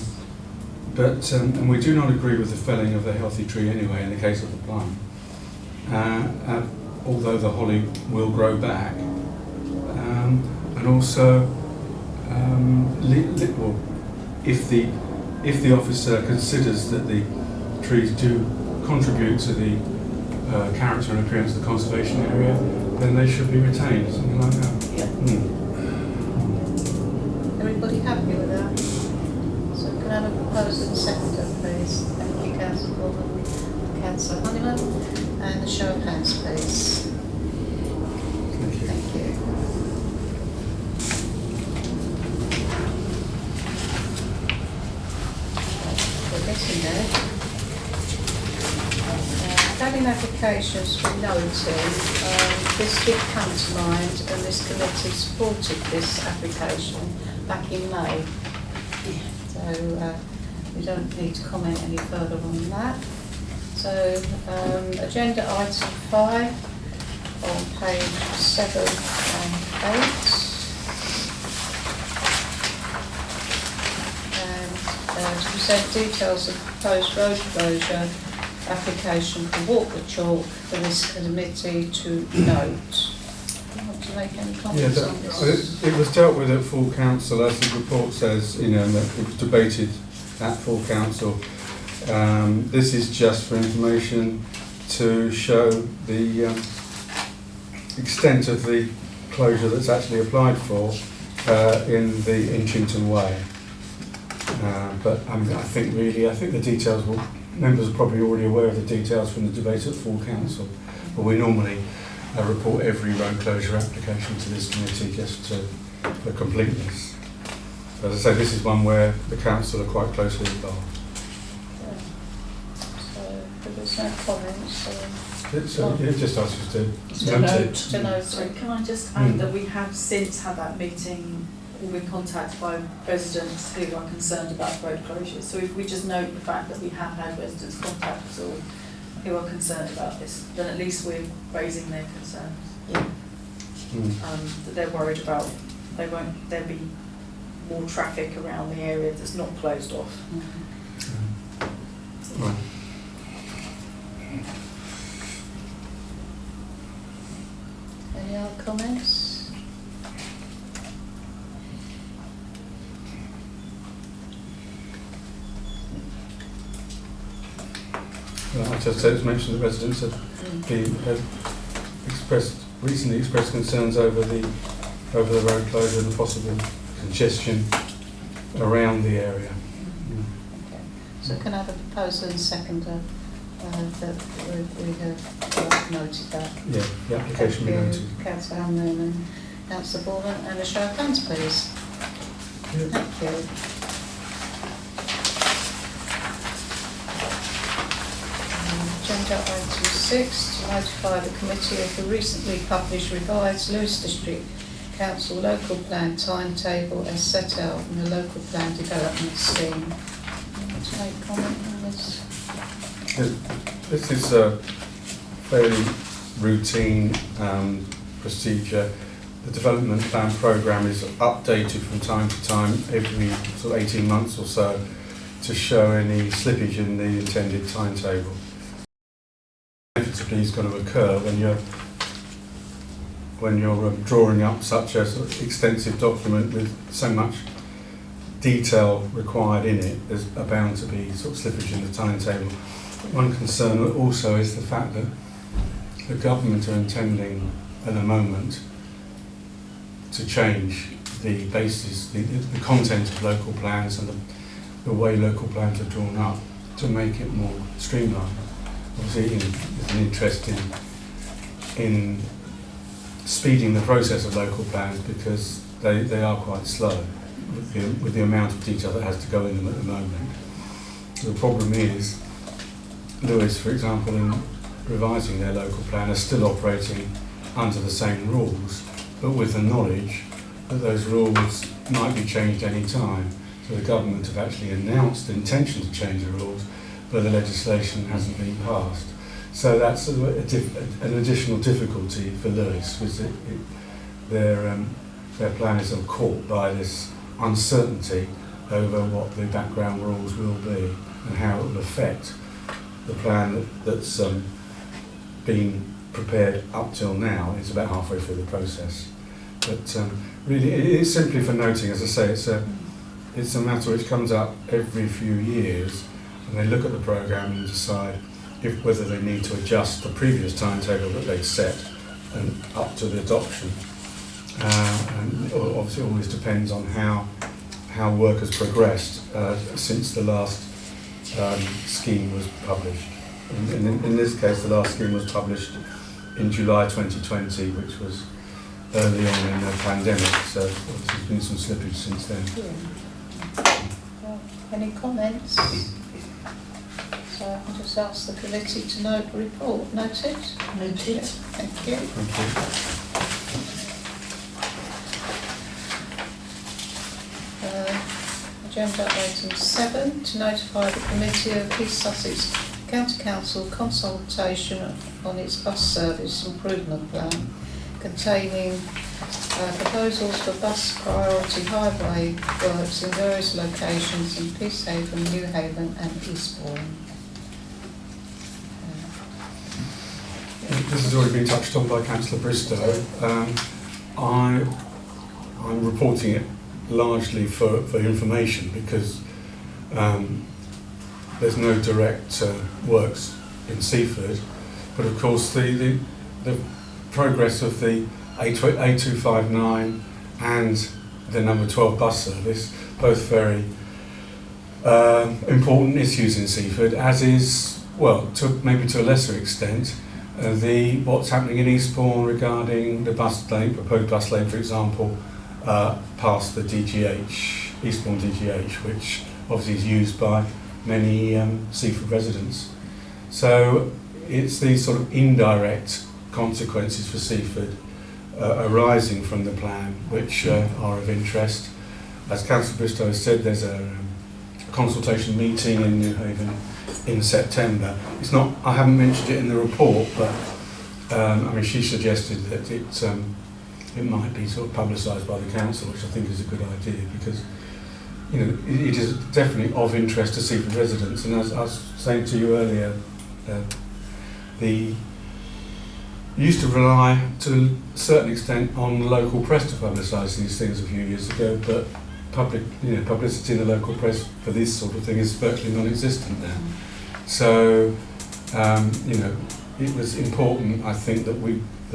we do not agree with the felling of the healthy tree anyway in the case of the plum. Although the holly will grow back, and also if the officer considers that the trees do contribute to the character and appearance of the conservation area, then they should be retained, something like that. Yeah. Everybody happy with that? So can I have a proposer and seconder, please? Thank you, Councillor Corbett, Councillor Honeyman, and a show of hands, please. Thank you. Thank you. We're getting there. Having applications for noting, this did come to mind and this committee supported this application back in May. So we don't need to comment any further on that. So agenda item 5 on page 7 and 8. And to present details of proposed road closure application for walk the chalk for this committee to note. Do you want to make any comments on this? It was dealt with at full council, as the report says, that it was debated at full council. This is just for information to show the extent of the closure that's actually applied for in Chington Way. But I think the details members are probably already aware of the details from the debate at full council, but we normally report every road closure application to this committee just for completeness. As I say, this is one where the council are quite closely involved. So there's no comments. It just asks you to note. Sorry, can I just add that we have since had that meeting, we've been contacted by residents who are concerned about road closures. So if we just note the fact that we have had residents contact us all who are concerned about this, then at least we're raising their concerns. Yeah. That they're worried about, there'll be more traffic around the area that's not closed off. Right. Any other comments? I just said to mention that residents have recently expressed concerns over the road closure and the possible congestion around the area. Okay. So can I have a proposer and seconder that we have noted that? Yeah, the application we noted. Councillor Hamlin and Councillor Bourne, and a show of hands, please. Yeah. Thank you. Agenda item 6, to notify the committee of the recently published revised Lewes District Council local plan timetable as set out in the local plan development scheme. Want to make comment on this? This is a fairly routine procedure. The development plan programme is updated from time to time, every sort of 18 months or so, to show any slippage in the intended timetable. Inevitably is going to occur when you're drawing up such a sort of extensive document with so much detail required in it. There's bound to be sort of slippage in the timetable. One concern also is the fact that the government are intending at the moment to change the basis, the content of local plans and the way local plans are drawn up to make it more streamlined. Obviously, there's an interest in speeding the process of local plans because they are quite slow with the amount of detail that has to go in them at the moment. The problem is, Lewes, for example, in revising their local plan, are still operating under the same rules, but with the knowledge that those rules might be changed any time. So the government have actually announced the intention to change the rules, where the legislation hasn't been passed. So that's an additional difficulty for Lewis, was their plan is caught by this uncertainty over what the background rules will be and how it will affect the plan that's been prepared up till now. It's about halfway through the process. But really, it's simply for noting, as I say, it's a matter which comes up every few years, and they look at the programme and decide whether they need to adjust the previous timetable that they'd set and up to the adoption. And obviously, it always depends on how work has progressed since the last scheme was published. In this case, the last scheme was published in July 2020, which was early on in the pandemic, so obviously there's been some slippage since then. Any comments? So I can just ask the committee to note the report. Noted? Noted. Thank you. Agenda item 7, to notify the Committee of East Sussex County Council consultation on its bus service improvement plan, containing proposals for bus priority highway works in various locations in Peacehaven, Newhaven and Eastbourne. This has already been touched on by Councillor Bristow. I'm reporting it largely for information, because there's no direct works in Seaford, but of course the progress of the A259 and the number 12 bus service, both very important issues in Seaford, as is, well, maybe to a lesser extent, what's happening in Eastbourne regarding the bus lane, proposed bus lane, for example, past the DGH, Eastbourne DGH, which obviously is used by many Seaford residents. So it's these sort of indirect consequences for Seaford arising from the plan which are of interest. As Councillor Bristow has said, there's a consultation meeting in Newhaven in September. It's not, I haven't mentioned it in the report, but I mean, she suggested that it might be sort of publicised by the council, which I think is a good idea, because it is definitely of interest to Seaford residents. And as I was saying to you earlier, used to rely to a certain extent on the local press to publicise these things a few years ago, but publicity in the local press for this sort of thing is virtually non-existent now. So, it was important, I think, that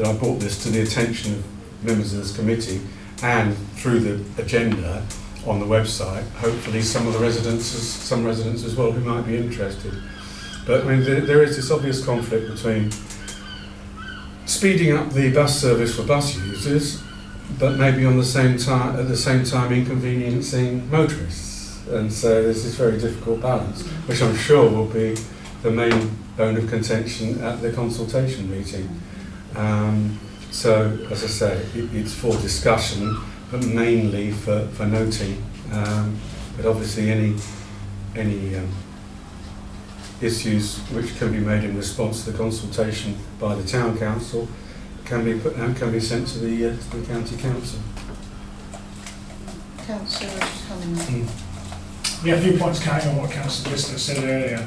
I brought this to the attention of members of this committee, and through the agenda on the website, hopefully some residents as well who might be interested. But I mean, there is this obvious conflict between speeding up the bus service for bus users, but maybe at the same time inconveniencing motorists. And so there's this very difficult balance, which I'm sure will be the main bone of contention at the consultation meeting. So, as I say, it's for discussion, but mainly for noting. But obviously, any issues which can be made in response to the consultation by the town council can be sent to the county council. Councillor Cunningham. Yeah, a few points carrying on what Councillor Bristow said earlier.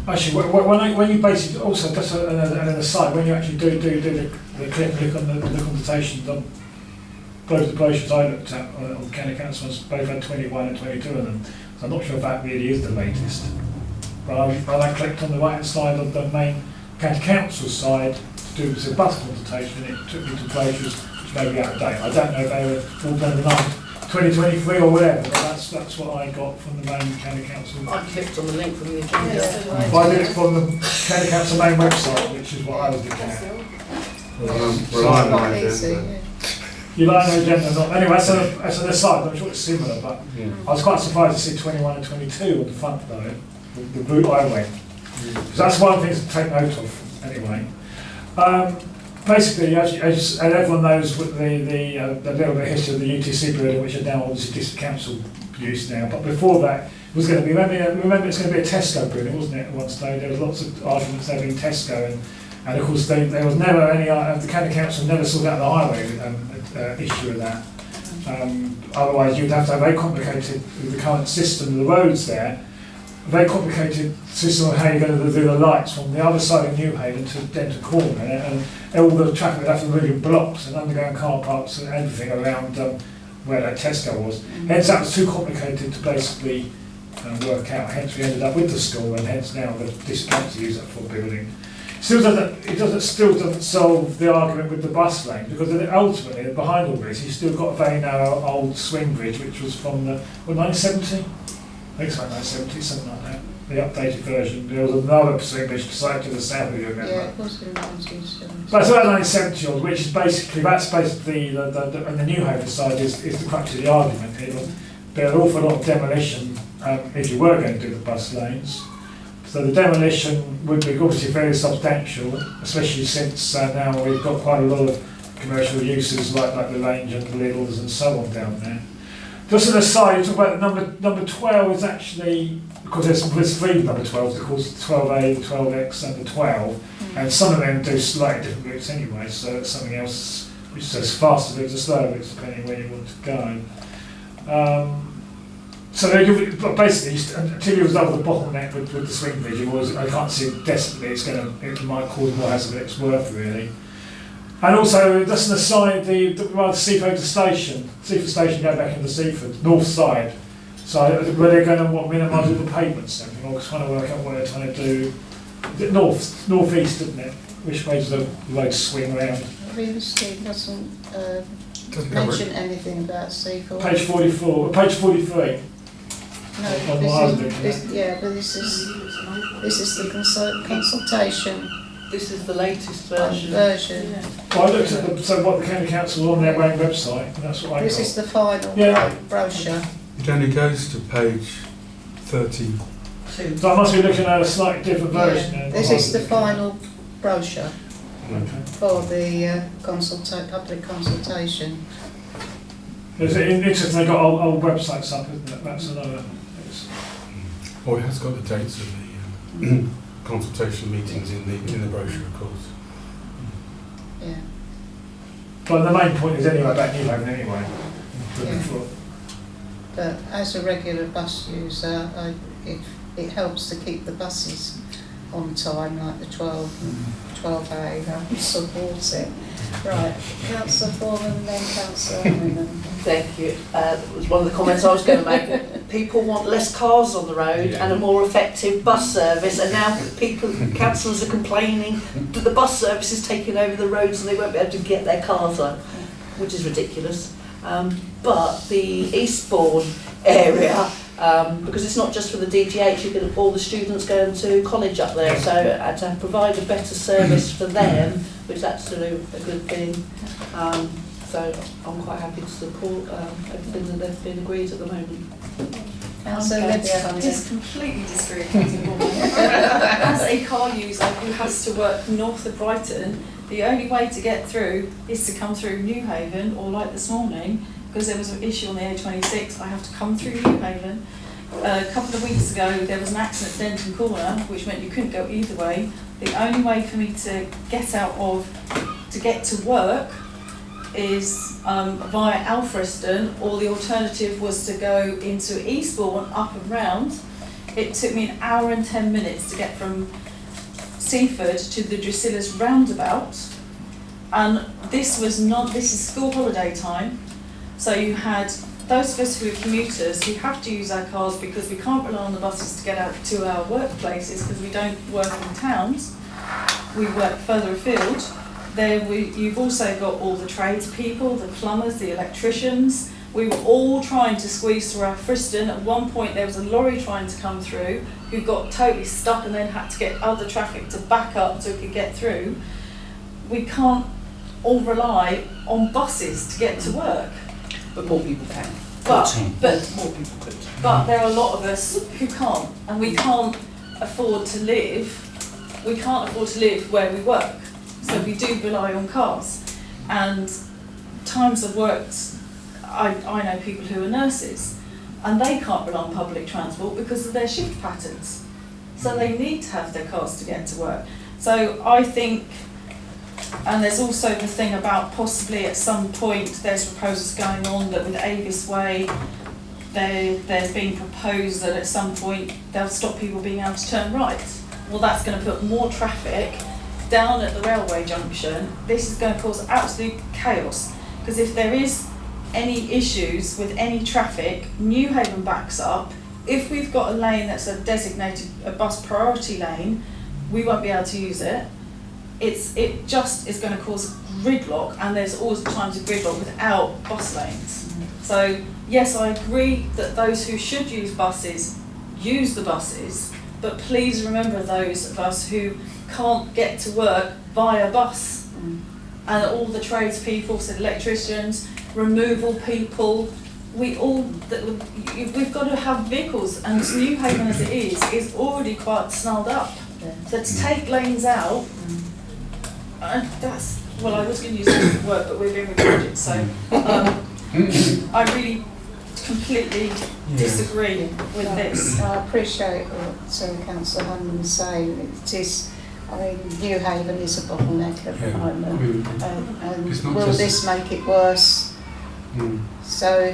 Actually, when you basically, also just an aside, when you actually do the click on the consultation, both the brochures I looked at on county councils both had 21 and 22 of them. So I'm not sure if that really is the latest. But I clicked on the right hand side of the main county council side to do the bus consultation, and it took me to brochures which may be out of date. I don't know if they were all done in 2023 or whatever, but that's what I got from the main county council. I clicked on the link from the agenda. Yeah. I did it from the county council main website, which is what I was looking at. Relying on Quite it, easy, but- yeah. You like no agenda, not anyway. That's an aside. I'm sure it's similar, but Yeah. I was quite surprised to see 21 and 22 on the front though. The route I went, because that's one thing to take note of anyway. Basically, as everyone knows, with the little bit of history of the UTC building, which is now obviously district council use now, but before that, it was going to be, remember it's going to be a Tesco building, wasn't it, at one stage? There was lots of arguments there being Tesco, and of course there was never any, the county council never sorted out the highway issue of that. Otherwise you'd have to have a very complicated, with the current system of the roads there, a very complicated system of how you're going to do the lights from the other side of Newhaven to Denton Corner, and all the traffic would have to move in blocks and underground car parks and everything around where that Tesco was. Hence that was too complicated to basically work out, hence we ended up with the school, and hence now the district to use that for building. Still doesn't solve the argument with the bus lane, because ultimately behind all this you've still got a very narrow old swing bridge which was from the 1970? I think it's like 1970, something like that. The updated version. There was another swing bridge decided to the south, if you remember. Yeah, it was in 1970. But it's about 1970 old, which is basically, that's basically, and the Newhaven side is the crux of the argument. It'll be an awful lot of demolition if you were going to do the bus lanes. So the demolition would be obviously very substantial, especially since now we've got quite a lot of commercial uses like the Range and the Lidls and so on down there. Just an aside, you talk about number 12 is actually, because there's three number 12s, of course, 12A, 12X and the 12, and some of them do slightly different routes anyway, so it's something else which says faster routes or slower routes depending where you want to go. So basically, until you resolve the bottleneck with the swing bridge, I can't see desperately it might cause more hazard than it's worth really. And also, just an aside, the Seaford station going back into Seaford, north side. So where they're going to minimise all the pavements and everything, I was trying to work out what they're trying to do. Is it north-east, isn't it? Which way does the road swing around? Really, Steve doesn't mention anything about Seaford. Page 44, page 43. No, this is the consultation. This is the latest version. Yeah. Well, I looked at what the county council on their own website, and that's what I got. This is the final brochure. It only goes to page 32. So I must be looking at a slightly different version. Yeah. This is the final brochure for the public consultation. It's interesting, they've got old websites up, isn't it? That's another. Oh, it has got the dates of the consultation meetings in the brochure, of course. Yeah. But the main point is anyway about Newhaven anyway. Yeah. But as a regular bus user, it helps to keep the buses on time, like the 12A. I support it. Right, Councillor Foreman and then Councillor Ammerman. Thank you. That was one of the comments I was going to make. People want less cars on the road and a more effective bus service, and now councillors are complaining that the bus service is taking over the roads and they won't be able to get their cars on, which is ridiculous. But the Eastbourne area, because it's not just for the DGH, you get all the students going to college up there, so to provide a better service for them, which is absolutely a good thing. So I'm quite happy to support everything that they've been agreed at the moment. I just completely disagree with Councillor Foreman. As a car user who has to work north of Brighton, the only way to get through is to come through Newhaven, or like this morning, because there was an issue on the A26, I have to come through Newhaven. A couple of weeks ago there was an accident at Denton Corner, which meant you couldn't go either way. The only way for me to get to work is via Alfriston, or the alternative was to go into Eastbourne up and round. It took me an hour and 10 minutes to get from Seaford to the Drusilla's roundabout, and this is school holiday time, so you had those of us who are commuters who have to use our cars because we can't rely on the buses to get out to our workplaces because we don't work in towns, we work further afield. You've also got all the tradespeople, the plumbers, the electricians. We were all trying to squeeze through Alfriston. At one point there was a lorry trying to come through who got totally stuck and then had to get other traffic to back up so it could get through. We can't all rely on buses to get to work. But more people can. But more people could. But there are a lot of us who can't, and we can't afford to live. We can't afford to live where we work, so we do rely on cars. And times I've worked, I know people who are nurses. and they can't rely on public transport because of their shift patterns. So they need to have their cars to get to work. So I think, and there's also the thing about possibly at some point there's proposals going on that with Avis Way, there's been proposed that at some point they'll stop people being able to turn right. Well, that's going to put more traffic down at the railway junction. This is going to cause absolute chaos, because if there is any issues with any traffic, Newhaven backs up. If we've got a lane that's a designated a bus priority lane, we won't be able to use it. It just is going to cause gridlock, and there's always times of gridlock without bus lanes. So yes, I agree that those who should use buses use the buses, but please remember those of us who can't get to work via bus. And all the tradespeople, so electricians, removal people, we've got to have vehicles, and Newhaven as it is already quite snarled up. So to take lanes out, that's, well, I was going to use the word, but we're being recorded, so I really completely disagree with this. I appreciate what Councillor Hanman is saying. It is, I mean, Newhaven is a bottleneck at the moment, and will this make it worse? So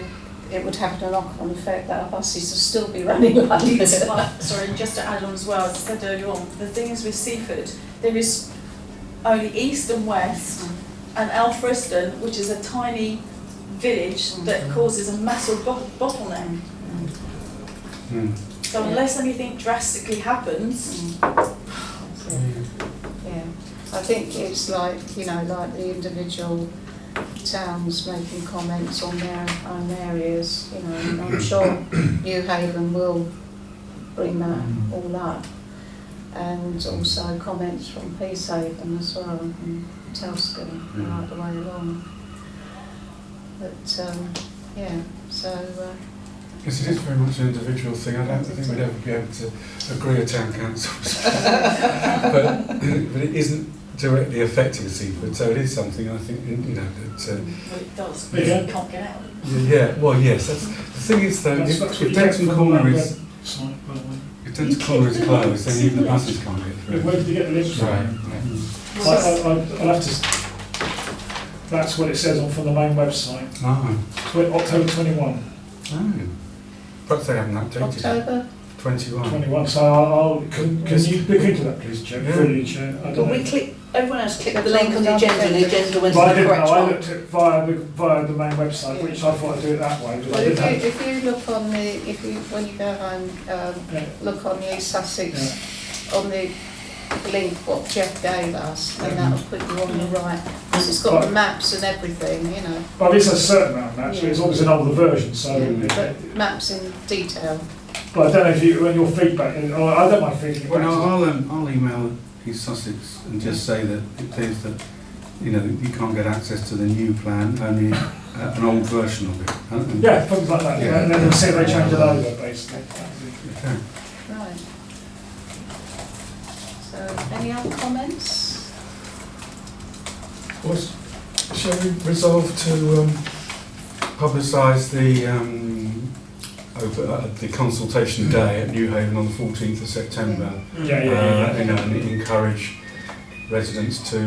it would have a knock-on effect that our buses will still be running late. Sorry, just to add on as well, as I said earlier on, the thing is with Seaford, there is only east and west, and Alfriston, which is a tiny village that causes a massive bottleneck. So unless anything drastically happens, yeah, I think it's like, you know, like the individual towns making comments on their own areas, you know, and I'm sure Newhaven will bring that all up, and also comments from Peacehaven as well, and Telscombe right the way along. But yeah, so. Yes, it is very much an individual thing. I don't think we'd ever be able to agree at town councils, but it isn't directly affecting Seaford, so it is something I think, you know, that. Well, it does, because you can't get out. Yeah, well, yes. That's, the thing is, though, if Denton Corner is closed, then even the buses can't get through. Where did you get the link from? I'll have to. That's what it says on from the main website. Oh. October 21. Oh. Perhaps they haven't updated October? 21. 21. So can you look into that, please, Chair? Yeah. Brilliant, Chair. I don't But know. we click, everyone else clicked the link on the agenda, and the agenda went But I to the didn't correct know. I one. looked at it via the main website, which I thought I'd do it that way. But Well, I didn't have. if you look on when you go home, look on the East Sussex, on the link what Jeff gave us, and that'll put you on the right, because it's got the maps and everything, you know. But it's a certain amount of maps, but it's always an older version, so. But maps in detail. But I don't know if you, when your feedback, I don't mind feeding it back. Well, I'll email East Sussex and just say that it appears that, you know, you can't get access to the new plan, only an old version of it. Yeah, things like that, and then we'll see if they change it over, basically. Okay. Right. So, any other comments? Shall we resolve to publicise the consultation day at Newhaven on the 14th of September? You know, and encourage residents to,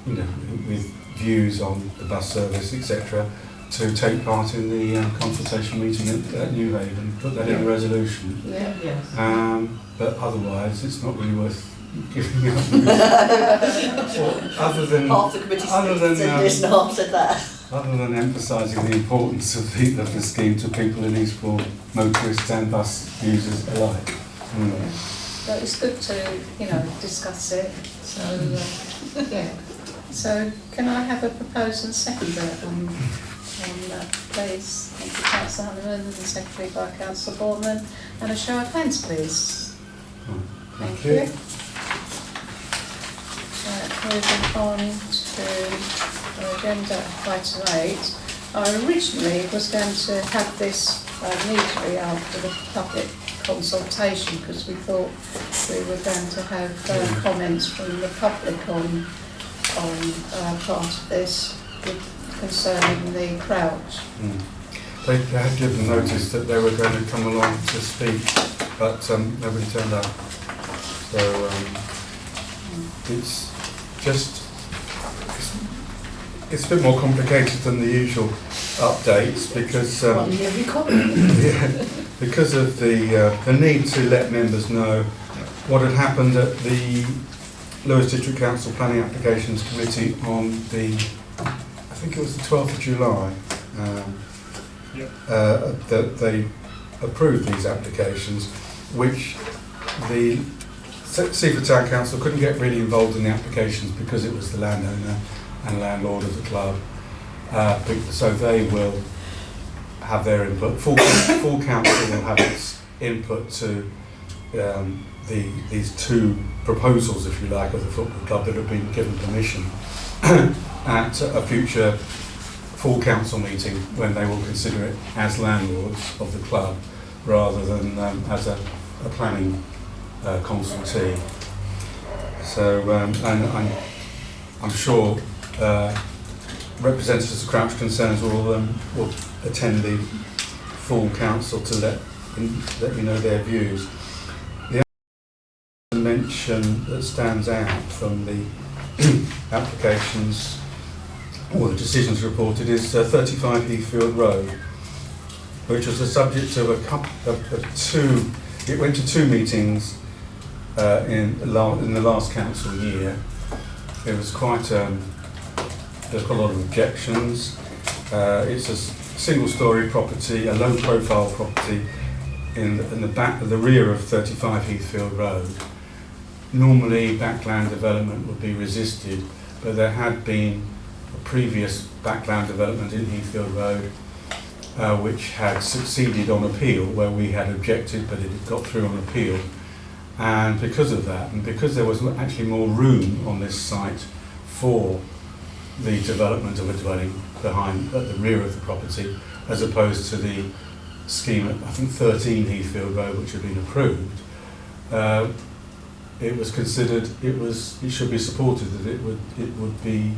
you know, with views on the bus service, etc., to take part in the consultation meeting at Newhaven. Put that in a resolution. Yeah. Yes. But otherwise, it's not really worth giving up. Other than Half the committee said this and half said that. Other than emphasising the importance of the scheme to people in Eastbourne, motorists and bus users alike. But it's good to, you know, discuss it. So, yeah. So, can I have a proposal and second on that, please? Thank you, Councillor Hanneman, and secondly by Councillor Boardman. And a show of hands, please. Thank you. Moving on to our agenda item 8. I originally was going to have this immediately after the public consultation, because we thought we were going to have comments from the public on part of this concerning the crouch. they had given notice that they were going to come along to speak, but nobody turned up. So it's just it's a bit more complicated than the usual updates because because of the need to let members know what had happened at the Lewes District Council Planning Applications Committee on the, I think it was the 12th of July, that they approved these applications, which the Seaford Town Council couldn't get really involved in the applications because it was the landowner and landlord of the club. So they will have their input. Full council will have its input to these two proposals, if you like, of the football club that have been given permission at a future full council meeting when they will consider it as landlords of the club rather than as a planning consultee. So, and I'm sure representatives of Crouch Concerns will attend the full council to let you know their views. The other mention that stands out from the applications or the decisions reported is 35 Heathfield Road, which was the subject of two. It went to two meetings in the last council year. It was quite there's quite a lot of objections. It's a single-storey property, a low-profile property in the back, the rear of 35 Heathfield Road. Normally, backland development would be resisted, but there had been a previous backland development in Heathfield Road, which had succeeded on appeal, where we had objected, but it had got through on appeal. And because of that, and because there was actually more room on this site for the development of a dwelling behind at the rear of the property, as opposed to the scheme at I think 13 Heathfield Road, which had been approved, it was considered it should be supported, that it would be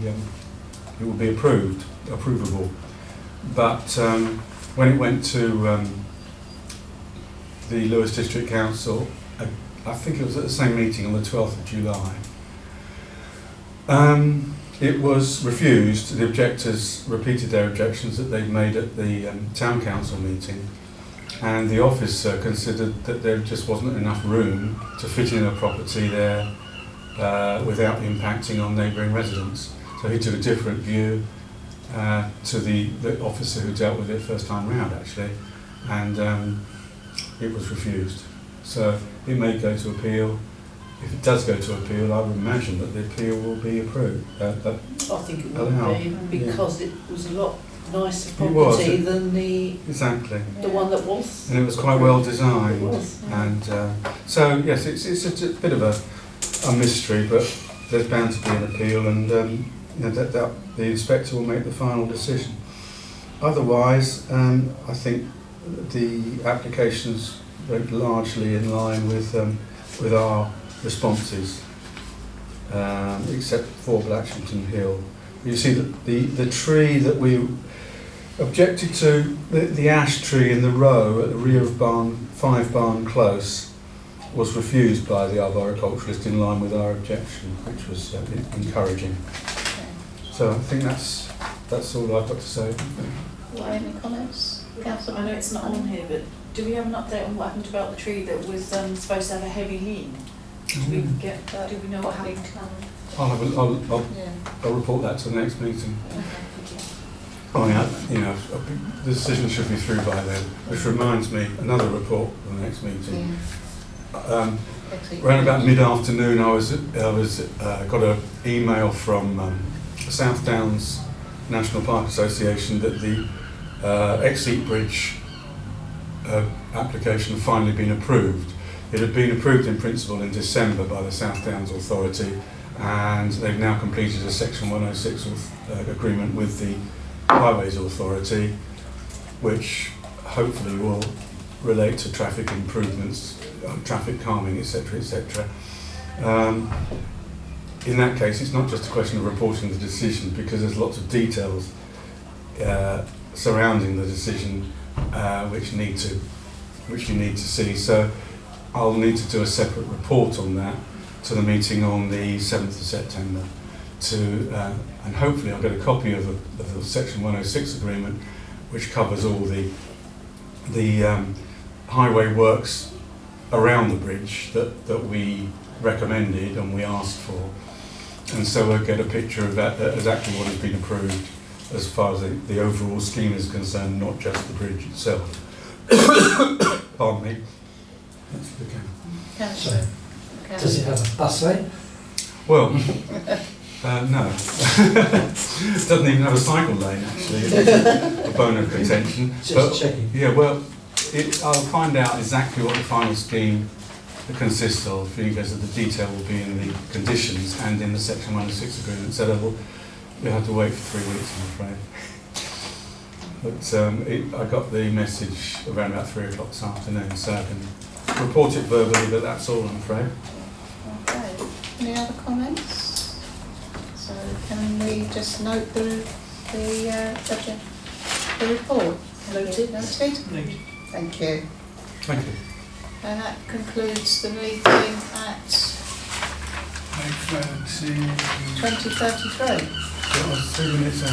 approvable. But when it went to the Lewes District Council, I think it was at the same meeting on the 12th of July, it was refused. The objectors repeated their objections that they'd made at the town council meeting, and the officer considered that there just wasn't enough room to fit in a property there without impacting on neighbouring residents. So he took a different view to the officer who dealt with it first time round, actually, and it was refused. So it may go to appeal. If it does go to appeal, I would imagine that the appeal will be approved. I think it will allowed. be, because it was a lot nicer It was. property than the one that was. And it was quite well designed. It was. And so yes, it's a bit of a mystery, but there's bound to be an appeal, and that the inspector will make the final decision. Otherwise, I think the applications went largely in line with our responses, except for Blatchington Hill. You see that the tree that we objected to, the ash tree in the row at the rear of 5 Barn Close, was refused by the arboriculturalist in line with our objection, which was encouraging. So I think that's all I've got to say. Any comments? Councillor? I know it's not on here, but do we have an update on what happened about the tree that was supposed to have a heavy lean? Do we know what happened? I'll report that to the next meeting. Okay, thank you. Oh yeah, the decision should be through by then, which reminds me, another report for the next meeting. Around about mid-afternoon, I got an email from South Downs National Park Association that the Exeat Bridge application had finally been approved. It had been approved in principle in December by the South Downs Authority, and they've now completed a Section 106 agreement with the Highways Authority, which hopefully will relate to traffic improvements, traffic calming, etc., etc. In that case, it's not just a question of reporting the decision, because there's lots of details surrounding the decision which you need to see. So I'll need to do a separate report on that to the meeting on the 7th of September. And hopefully I'll get a copy of the Section 106 agreement, which covers all the highway works around the bridge that we recommended and we asked for. And so we'll get a picture of that, exactly what has been approved as far as the overall scheme is concerned, not just the bridge itself. Pardon me. That's the camera. Councillor. Does it have a busway? Well, no. It doesn't even have a cycle lane, actually. It's a bone of contention. Just checking. Yeah, well, I'll find out exactly what the final scheme consists of, because the detail will be in the conditions and in the Section 106 agreement. So we'll have to wait for 3 weeks, I'm afraid. But I got the message around about 3 o'clock this afternoon, so I can report it verbally, but that's all, I'm afraid. Okay. Any other comments? So can we just note the report? Noted. Noted? Thank you. Thank you. And that concludes the meeting at 20:33. That was 2 minutes out.